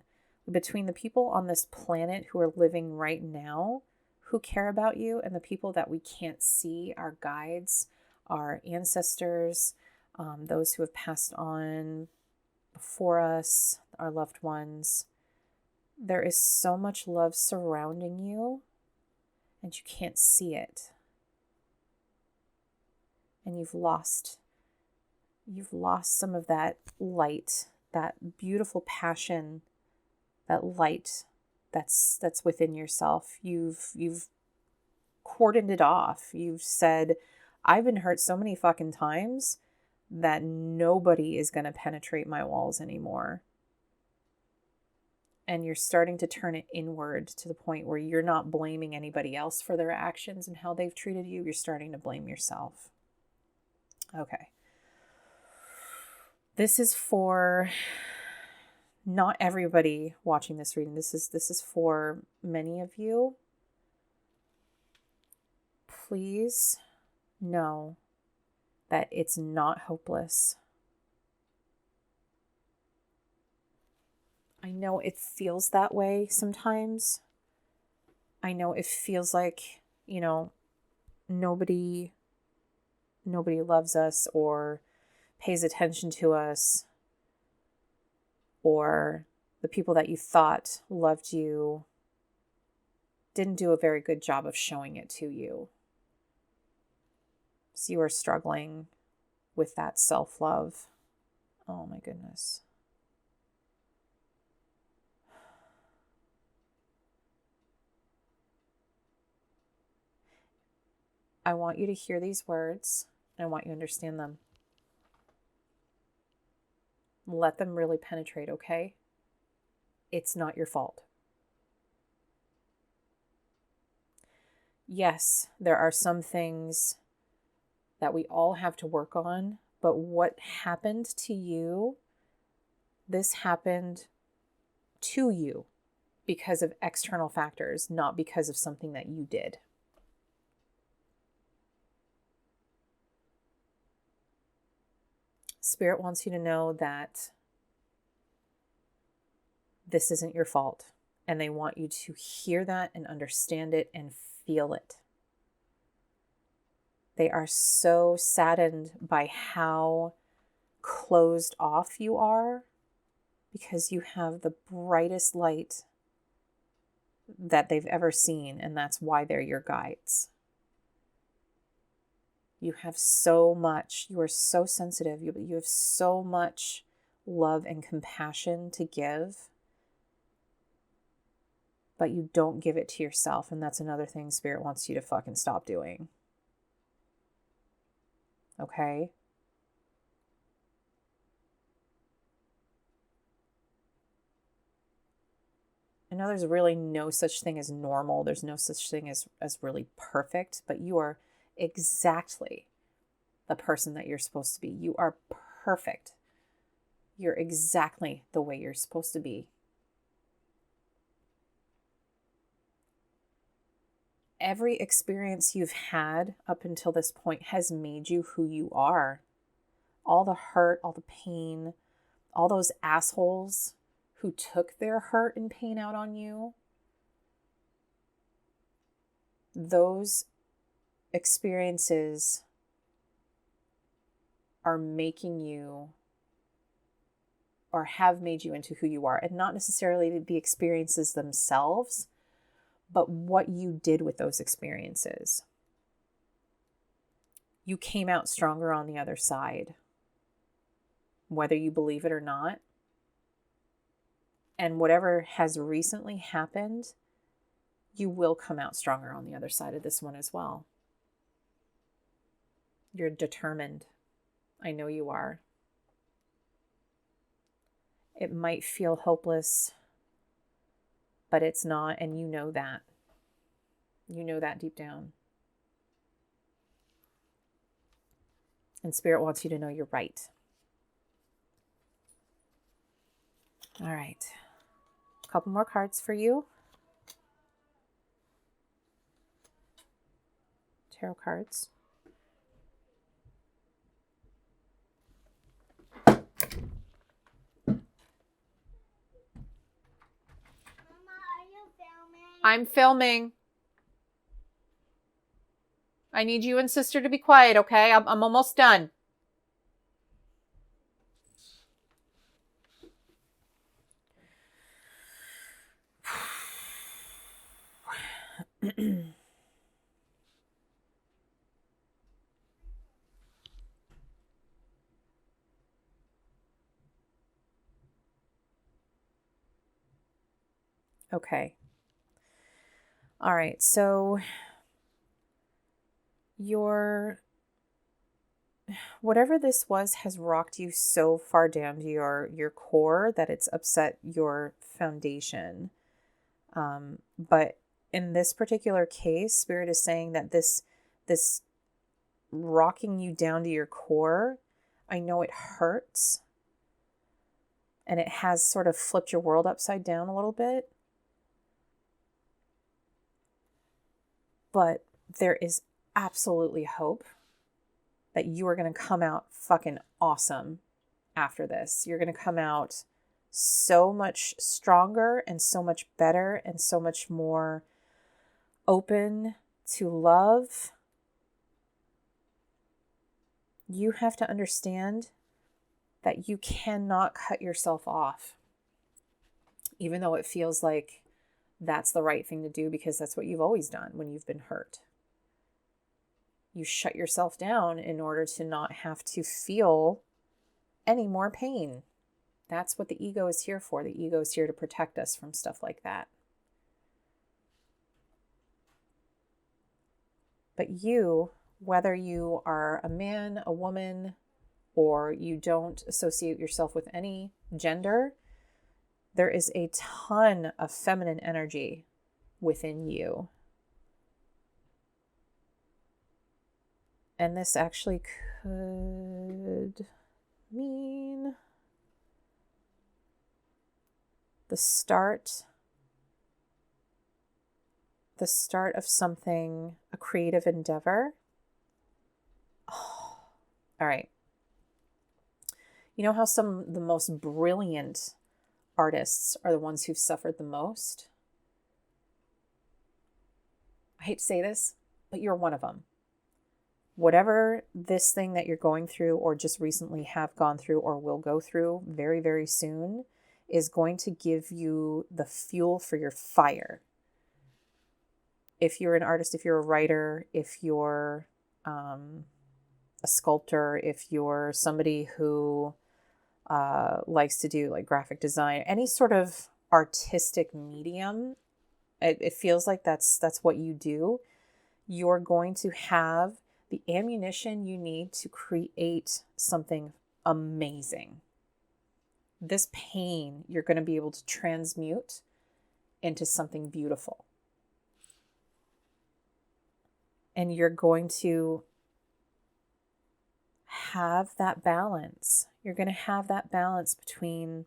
S1: Between the people on this planet who are living right now, who care about you, and the people that we can't see, our guides, our ancestors, those who have passed on before us, our loved ones, there is so much love surrounding you, and you can't see it. And you've lost some of that light, that beautiful passion, that light that's within yourself. You've cordoned it off. You've said, I've been hurt so many fucking times that nobody is going to penetrate my walls anymore. And you're starting to turn it inward to the point where you're not blaming anybody else for their actions and how they've treated you. You're starting to blame yourself. Okay. This is for not everybody watching this reading. This is for many of you. Please know that it's not hopeless. I know it feels that way sometimes. I know it feels like, nobody loves us or pays attention to us, or the people that you thought loved you didn't do a very good job of showing it to you. So you are struggling with that self-love. Oh my goodness. I want you to hear these words and I want you to understand them. Let them really penetrate, okay? It's not your fault. Yes, there are some things that we all have to work on, but what happened to you, this happened to you because of external factors, not because of something that you did. Spirit wants you to know that this isn't your fault, and they want you to hear that and understand it and feel it. They are so saddened by how closed off you are because you have the brightest light that they've ever seen, and that's why they're your guides. You have so much, you are so sensitive, you have so much love and compassion to give, but you don't give it to yourself, and that's another thing Spirit wants you to fucking stop doing. Okay? I know there's really no such thing as normal. There's no such thing as really perfect, but you are exactly the person that you're supposed to be. You are perfect. You're exactly the way you're supposed to be. Every experience you've had up until this point has made you who you are. All the hurt, all the pain, all those assholes who took their hurt and pain out on you, those experiences are making you or have made you into who you are. And not necessarily the experiences themselves, but what you did with those experiences. You came out stronger on the other side, whether you believe it or not. And whatever has recently happened, you will come out stronger on the other side of this one as well. You're determined. I know you are. It might feel hopeless, but it's not, and you know that. You know that deep down. And Spirit wants you to know you're right. All right. A couple more cards for you. Tarot cards. I'm filming. I need you and sister to be quiet, okay? I'm almost done. Okay. All right, so whatever this was has rocked you so far down to your core that it's upset your foundation. But in this particular case, Spirit is saying that this rocking you down to your core, I know it hurts. And it has sort of flipped your world upside down a little bit. But there is absolutely hope that you are going to come out fucking awesome after this. You're going to come out so much stronger and so much better and so much more open to love. You have to understand that you cannot cut yourself off, even though it feels like that's the right thing to do because that's what you've always done when you've been hurt. You shut yourself down in order to not have to feel any more pain. That's what the ego is here for. The ego is here to protect us from stuff like that. But you whether you are a man, a woman, or you don't associate yourself with any gender, there is a ton of feminine energy within you. And this actually could mean the start of something, a creative endeavor. Oh, all right. You know how some of the most brilliant artists are the ones who've suffered the most? I hate to say this, but you're one of them. Whatever this thing that you're going through or just recently have gone through or will go through very, very soon is going to give you the fuel for your fire. If you're an artist, if you're a writer, if you're a sculptor, if you're somebody who likes to do like graphic design, any sort of artistic medium, it feels like that's what you do. You're going to have the ammunition you need to create something amazing. This pain you're going to be able to transmute into something beautiful. And you're going to have that balance. You're going to have that balance between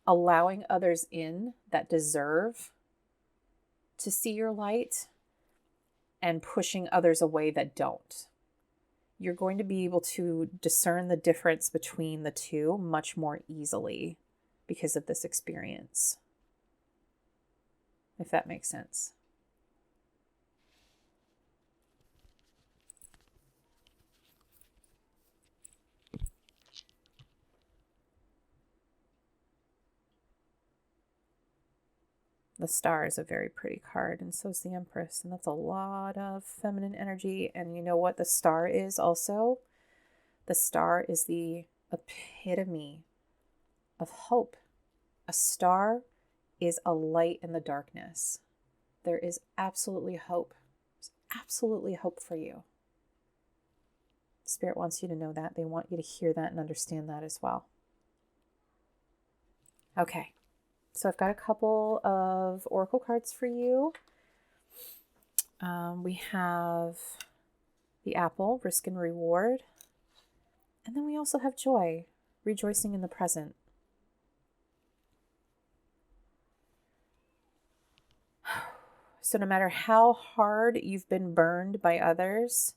S1: allowing others in that deserve to see your light and pushing others away that don't. You're going to be able to discern the difference between the two much more easily because of this experience. If that makes sense. The Star is a very pretty card, and so is the Empress, and that's a lot of feminine energy. And you know what the Star is also? The Star is the epitome of hope. A star is a light in the darkness. There is absolutely hope. There's absolutely hope for you. Spirit wants you to know that. They want you to hear that and understand that as well. Okay. So I've got a couple of oracle cards for you. We have the Apple, Risk and Reward. And then we also have Joy, Rejoicing in the Present. So no matter how hard you've been burned by others,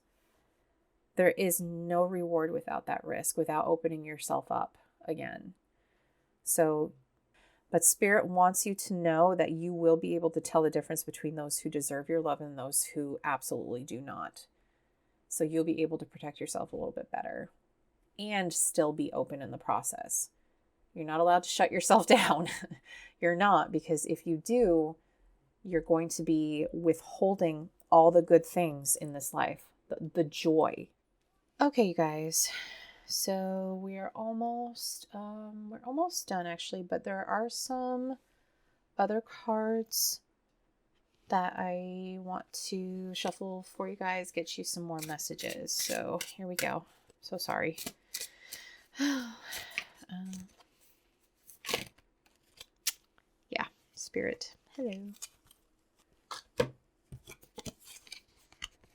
S1: there is no reward without that risk, without opening yourself up again. But Spirit wants you to know that you will be able to tell the difference between those who deserve your love and those who absolutely do not. So you'll be able to protect yourself a little bit better and still be open in the process. You're not allowed to shut yourself down. You're not, because if you do, you're going to be withholding all the good things in this life, the joy. Okay, you guys. So we're almost done actually, but there are some other cards that I want to shuffle for you guys, get you some more messages. So here we go. So sorry. Yeah, Spirit. Hello.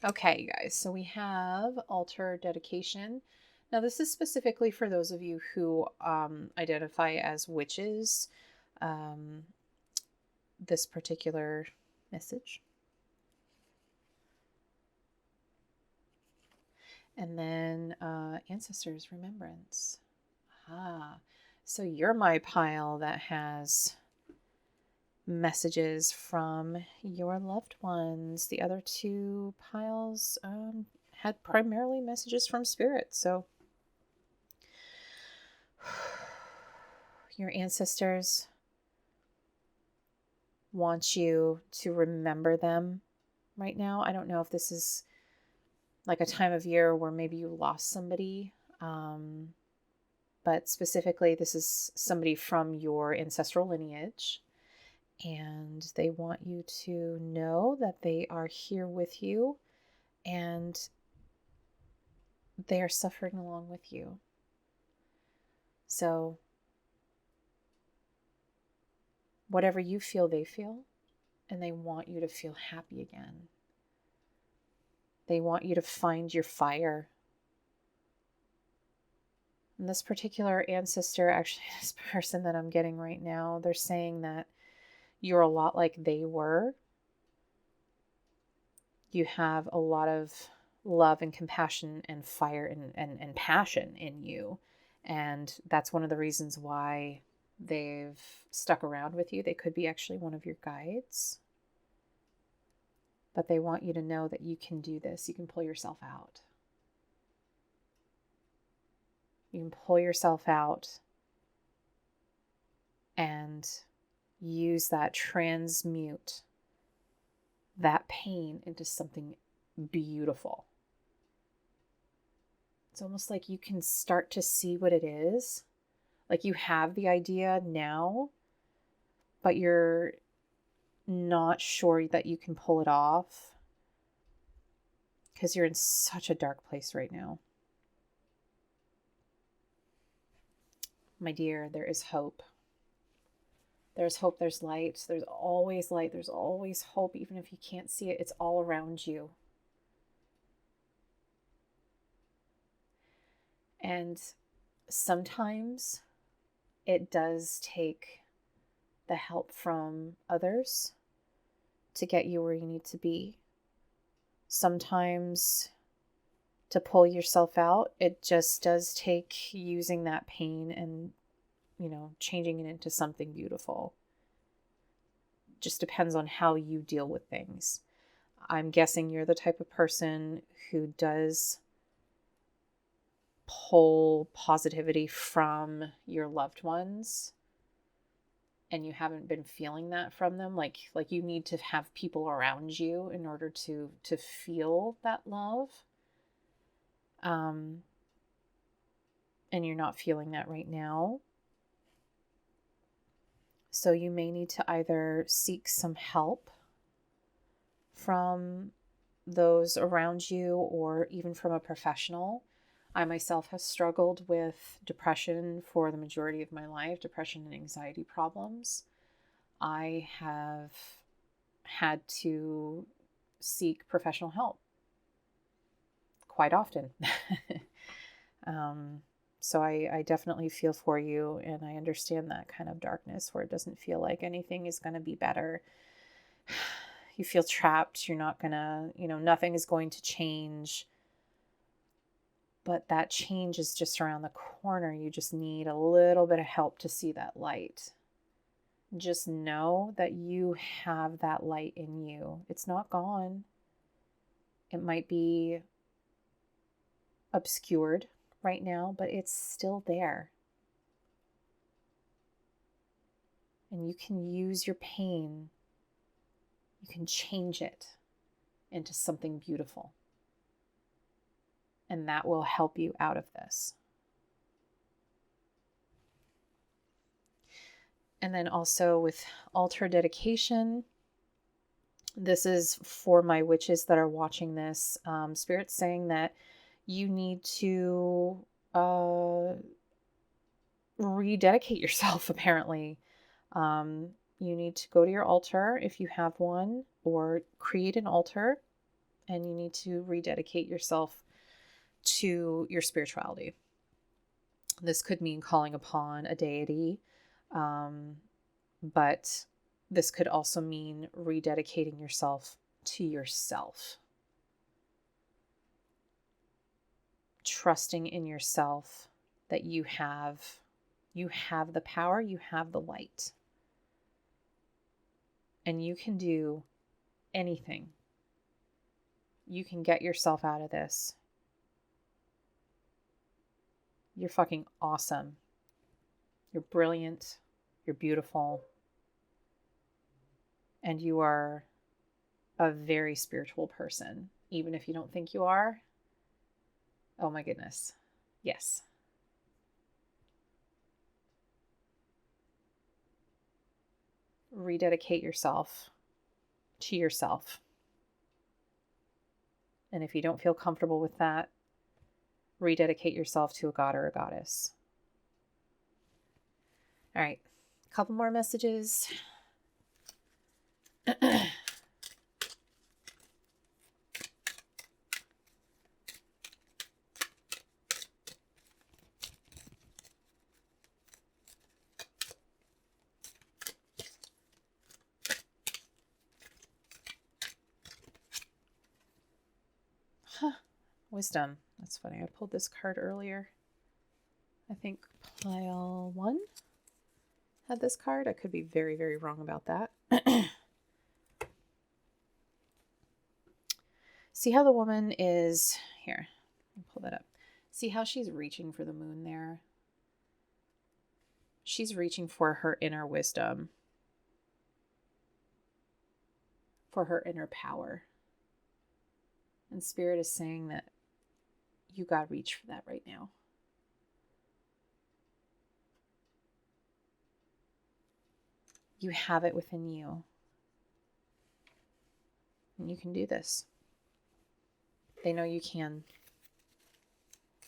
S1: Okay, you guys. So we have Altar Dedication. Now, this is specifically for those of you who identify as witches. This particular message. And then Ancestors Remembrance. So you're my pile that has messages from your loved ones. The other two piles had primarily messages from Spirit. So your ancestors want you to remember them right now. I don't know if this is like a time of year where maybe you lost somebody, but specifically this is somebody from your ancestral lineage. And they want you to know that they are here with you and they are suffering along with you. So, whatever you feel, they feel, and they want you to feel happy again. They want you to find your fire. And this particular ancestor, actually, this person that I'm getting right now, they're saying that you're a lot like they were. You have a lot of love and compassion and fire and passion in you. And that's one of the reasons why they've stuck around with you. They could be actually one of your guides. But they want you to know that you can do this. You can pull yourself out. You can pull yourself out and use that, transmute that pain into something beautiful. It's almost like you can start to see what it is. Like you have the idea now, but you're not sure that you can pull it off because you're in such a dark place right now. My dear, there is hope. There's hope, there's light. There's always light. There's always hope. Even if you can't see it, it's all around you. And sometimes it does take the help from others to get you where you need to be. Sometimes to pull yourself out, it just does take using that pain and, changing it into something beautiful. Just depends on how you deal with things. I'm guessing you're the type of person who does pull positivity from your loved ones, and you haven't been feeling that from them. Like you need to have people around you in order to feel that love. And you're not feeling that right now. So you may need to either seek some help from those around you or even from a professional. I myself have struggled with depression for the majority of my life, depression and anxiety problems. I have had to seek professional help quite often. So I definitely feel for you, and I understand that kind of darkness where it doesn't feel like anything is going to be better. You feel trapped. You're not going to, nothing is going to change. But that change is just around the corner. You just need a little bit of help to see that light. Just know that you have that light in you. It's not gone. It might be obscured right now, but it's still there. And you can use your pain, you can change it into something beautiful. And that will help you out of this. And then also with altar dedication, this is for my witches that are watching this. Spirit's saying that you need to rededicate yourself, apparently. You need to go to your altar if you have one, or create an altar, and you need to rededicate yourself to your spirituality. This could mean calling upon a deity, but this could also mean rededicating yourself to yourself. Trusting in yourself that you have the power, you have the light. And you can do anything. You can get yourself out of this. You're fucking awesome. You're brilliant. You're beautiful. And you are a very spiritual person, even if you don't think you are. Oh my goodness. Yes. rededicate yourself to yourself. And if you don't feel comfortable with that, rededicate yourself to a god or a goddess. All right, a couple more messages. Wisdom. That's funny. I pulled this card earlier. I think pile 1 had this card. I could be very, very wrong about that. See how the woman is here. I'll pull that up. See how she's reaching for the moon there? She's reaching for her inner wisdom, for her inner power. And Spirit is saying that you got to reach for that right now. You have it within you. And you can do this. They know you can.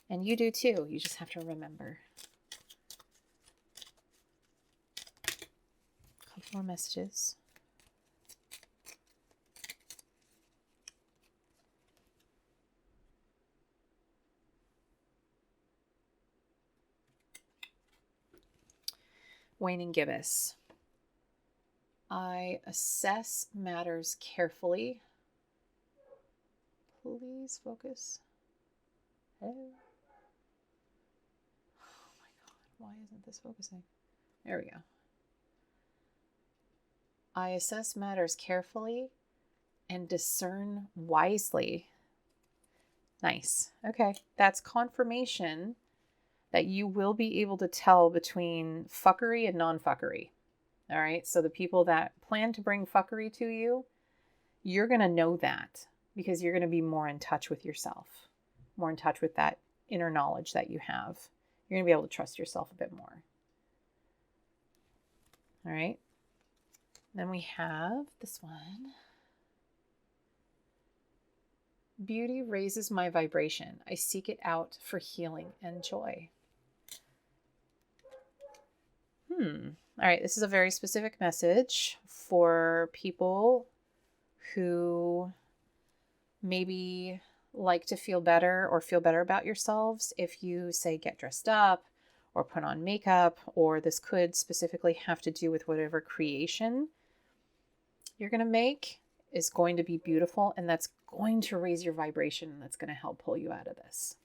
S1: And you do too. You just have to remember. A couple more messages. Waning gibbous. I assess matters carefully. Please focus. Hello. Oh my God, why isn't this focusing? There we go. I assess matters carefully and discern wisely. Nice. Okay, that's confirmation that you will be able to tell between fuckery and non-fuckery. All right, so the people that plan to bring fuckery to you, you're going to know that because you're going to be more in touch with yourself, more in touch with that inner knowledge that you have. You're going to be able to trust yourself a bit more. All right, then we have this one. Beauty raises my vibration. I seek it out for healing and joy. All right, this is a very specific message for people who maybe like to feel better or feel better about yourselves. If you say get dressed up or put on makeup, or this could specifically have to do with whatever creation you're going to make is going to be beautiful, and that's going to raise your vibration, and that's going to help pull you out of this.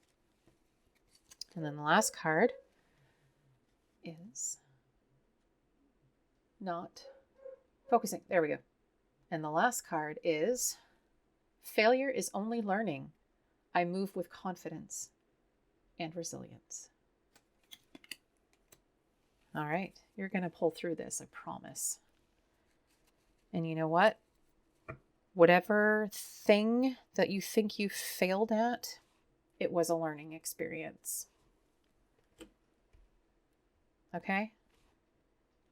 S1: And then the last card is not focusing. There we go. And the last card is failure is only learning. I move with confidence and resilience. All right, you're going to pull through this, I promise. And you know what? Whatever thing that you think you failed at, it was a learning experience. Okay?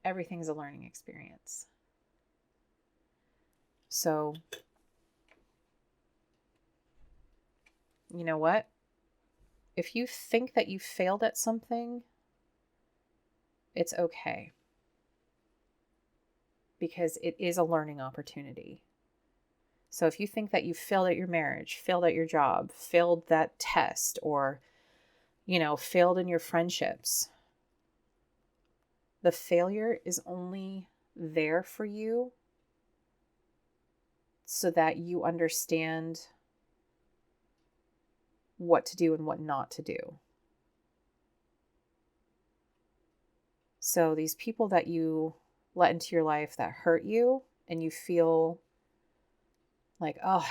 S1: Everything's a learning experience. So, you know what? If you think that you failed at something, it's okay. Because it is a learning opportunity. So if you think that you failed at your marriage, failed at your job, failed that test, or, failed in your friendships, the failure is only there for you so that you understand what to do and what not to do. So these people that you let into your life that hurt you and you feel like, oh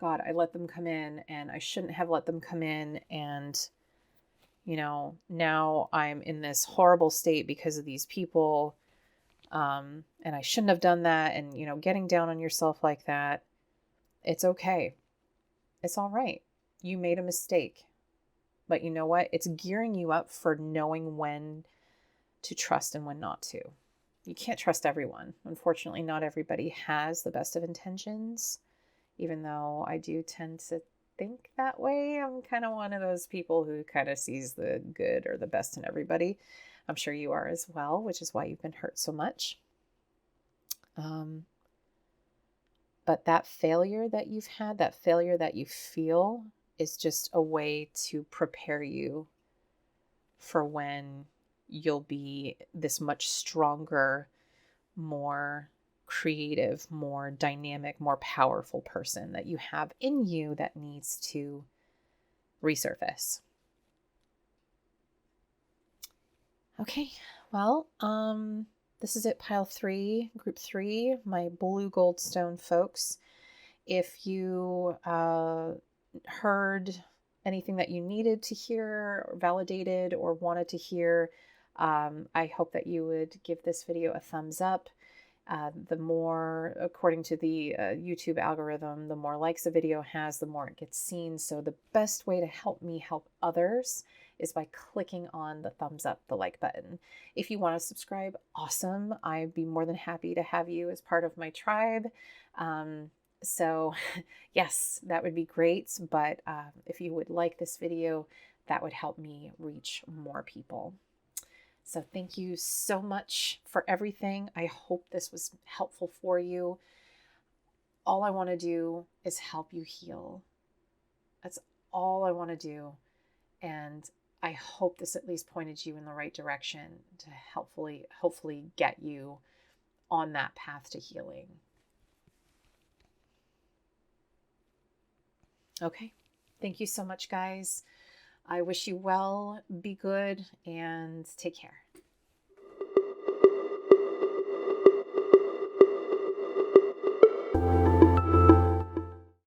S1: God, I let them come in and I shouldn't have let them come in. And, now I'm in this horrible state because of these people. And I shouldn't have done that. And, getting down on yourself like that, it's okay. It's all right. You made a mistake, but you know what? It's gearing you up for knowing when to trust and when not to. you can't trust everyone. Unfortunately, not everybody has the best of intentions, even though I do tend to think that way. I'm kind of one of those people who kind of sees the good or the best in everybody. I'm sure you are as well, which is why you've been hurt so much. But that failure that you've had, that failure that you feel, is just a way to prepare you for when you'll be this much stronger, more creative, more dynamic, more powerful person that you have in you that needs to resurface. Okay, well, this is it, pile 3, group 3, my blue goldstone folks. If you heard anything that you needed to hear, or validated, or wanted to hear, I hope that you would give this video a thumbs up. The more, according to the YouTube algorithm, the more likes a video has, the more it gets seen. So the best way to help me help others is by clicking on the thumbs up, the like button. If you want to subscribe, awesome. I'd be more than happy to have you as part of my tribe. So yes, that would be great. But if you would like this video, that would help me reach more people. So thank you so much for everything. I hope this was helpful for you. All I want to do is help you heal. That's all I want to do. And I hope this at least pointed you in the right direction to hopefully get you on that path to healing. Okay. Thank you so much, guys. I wish you well, be good, and take care.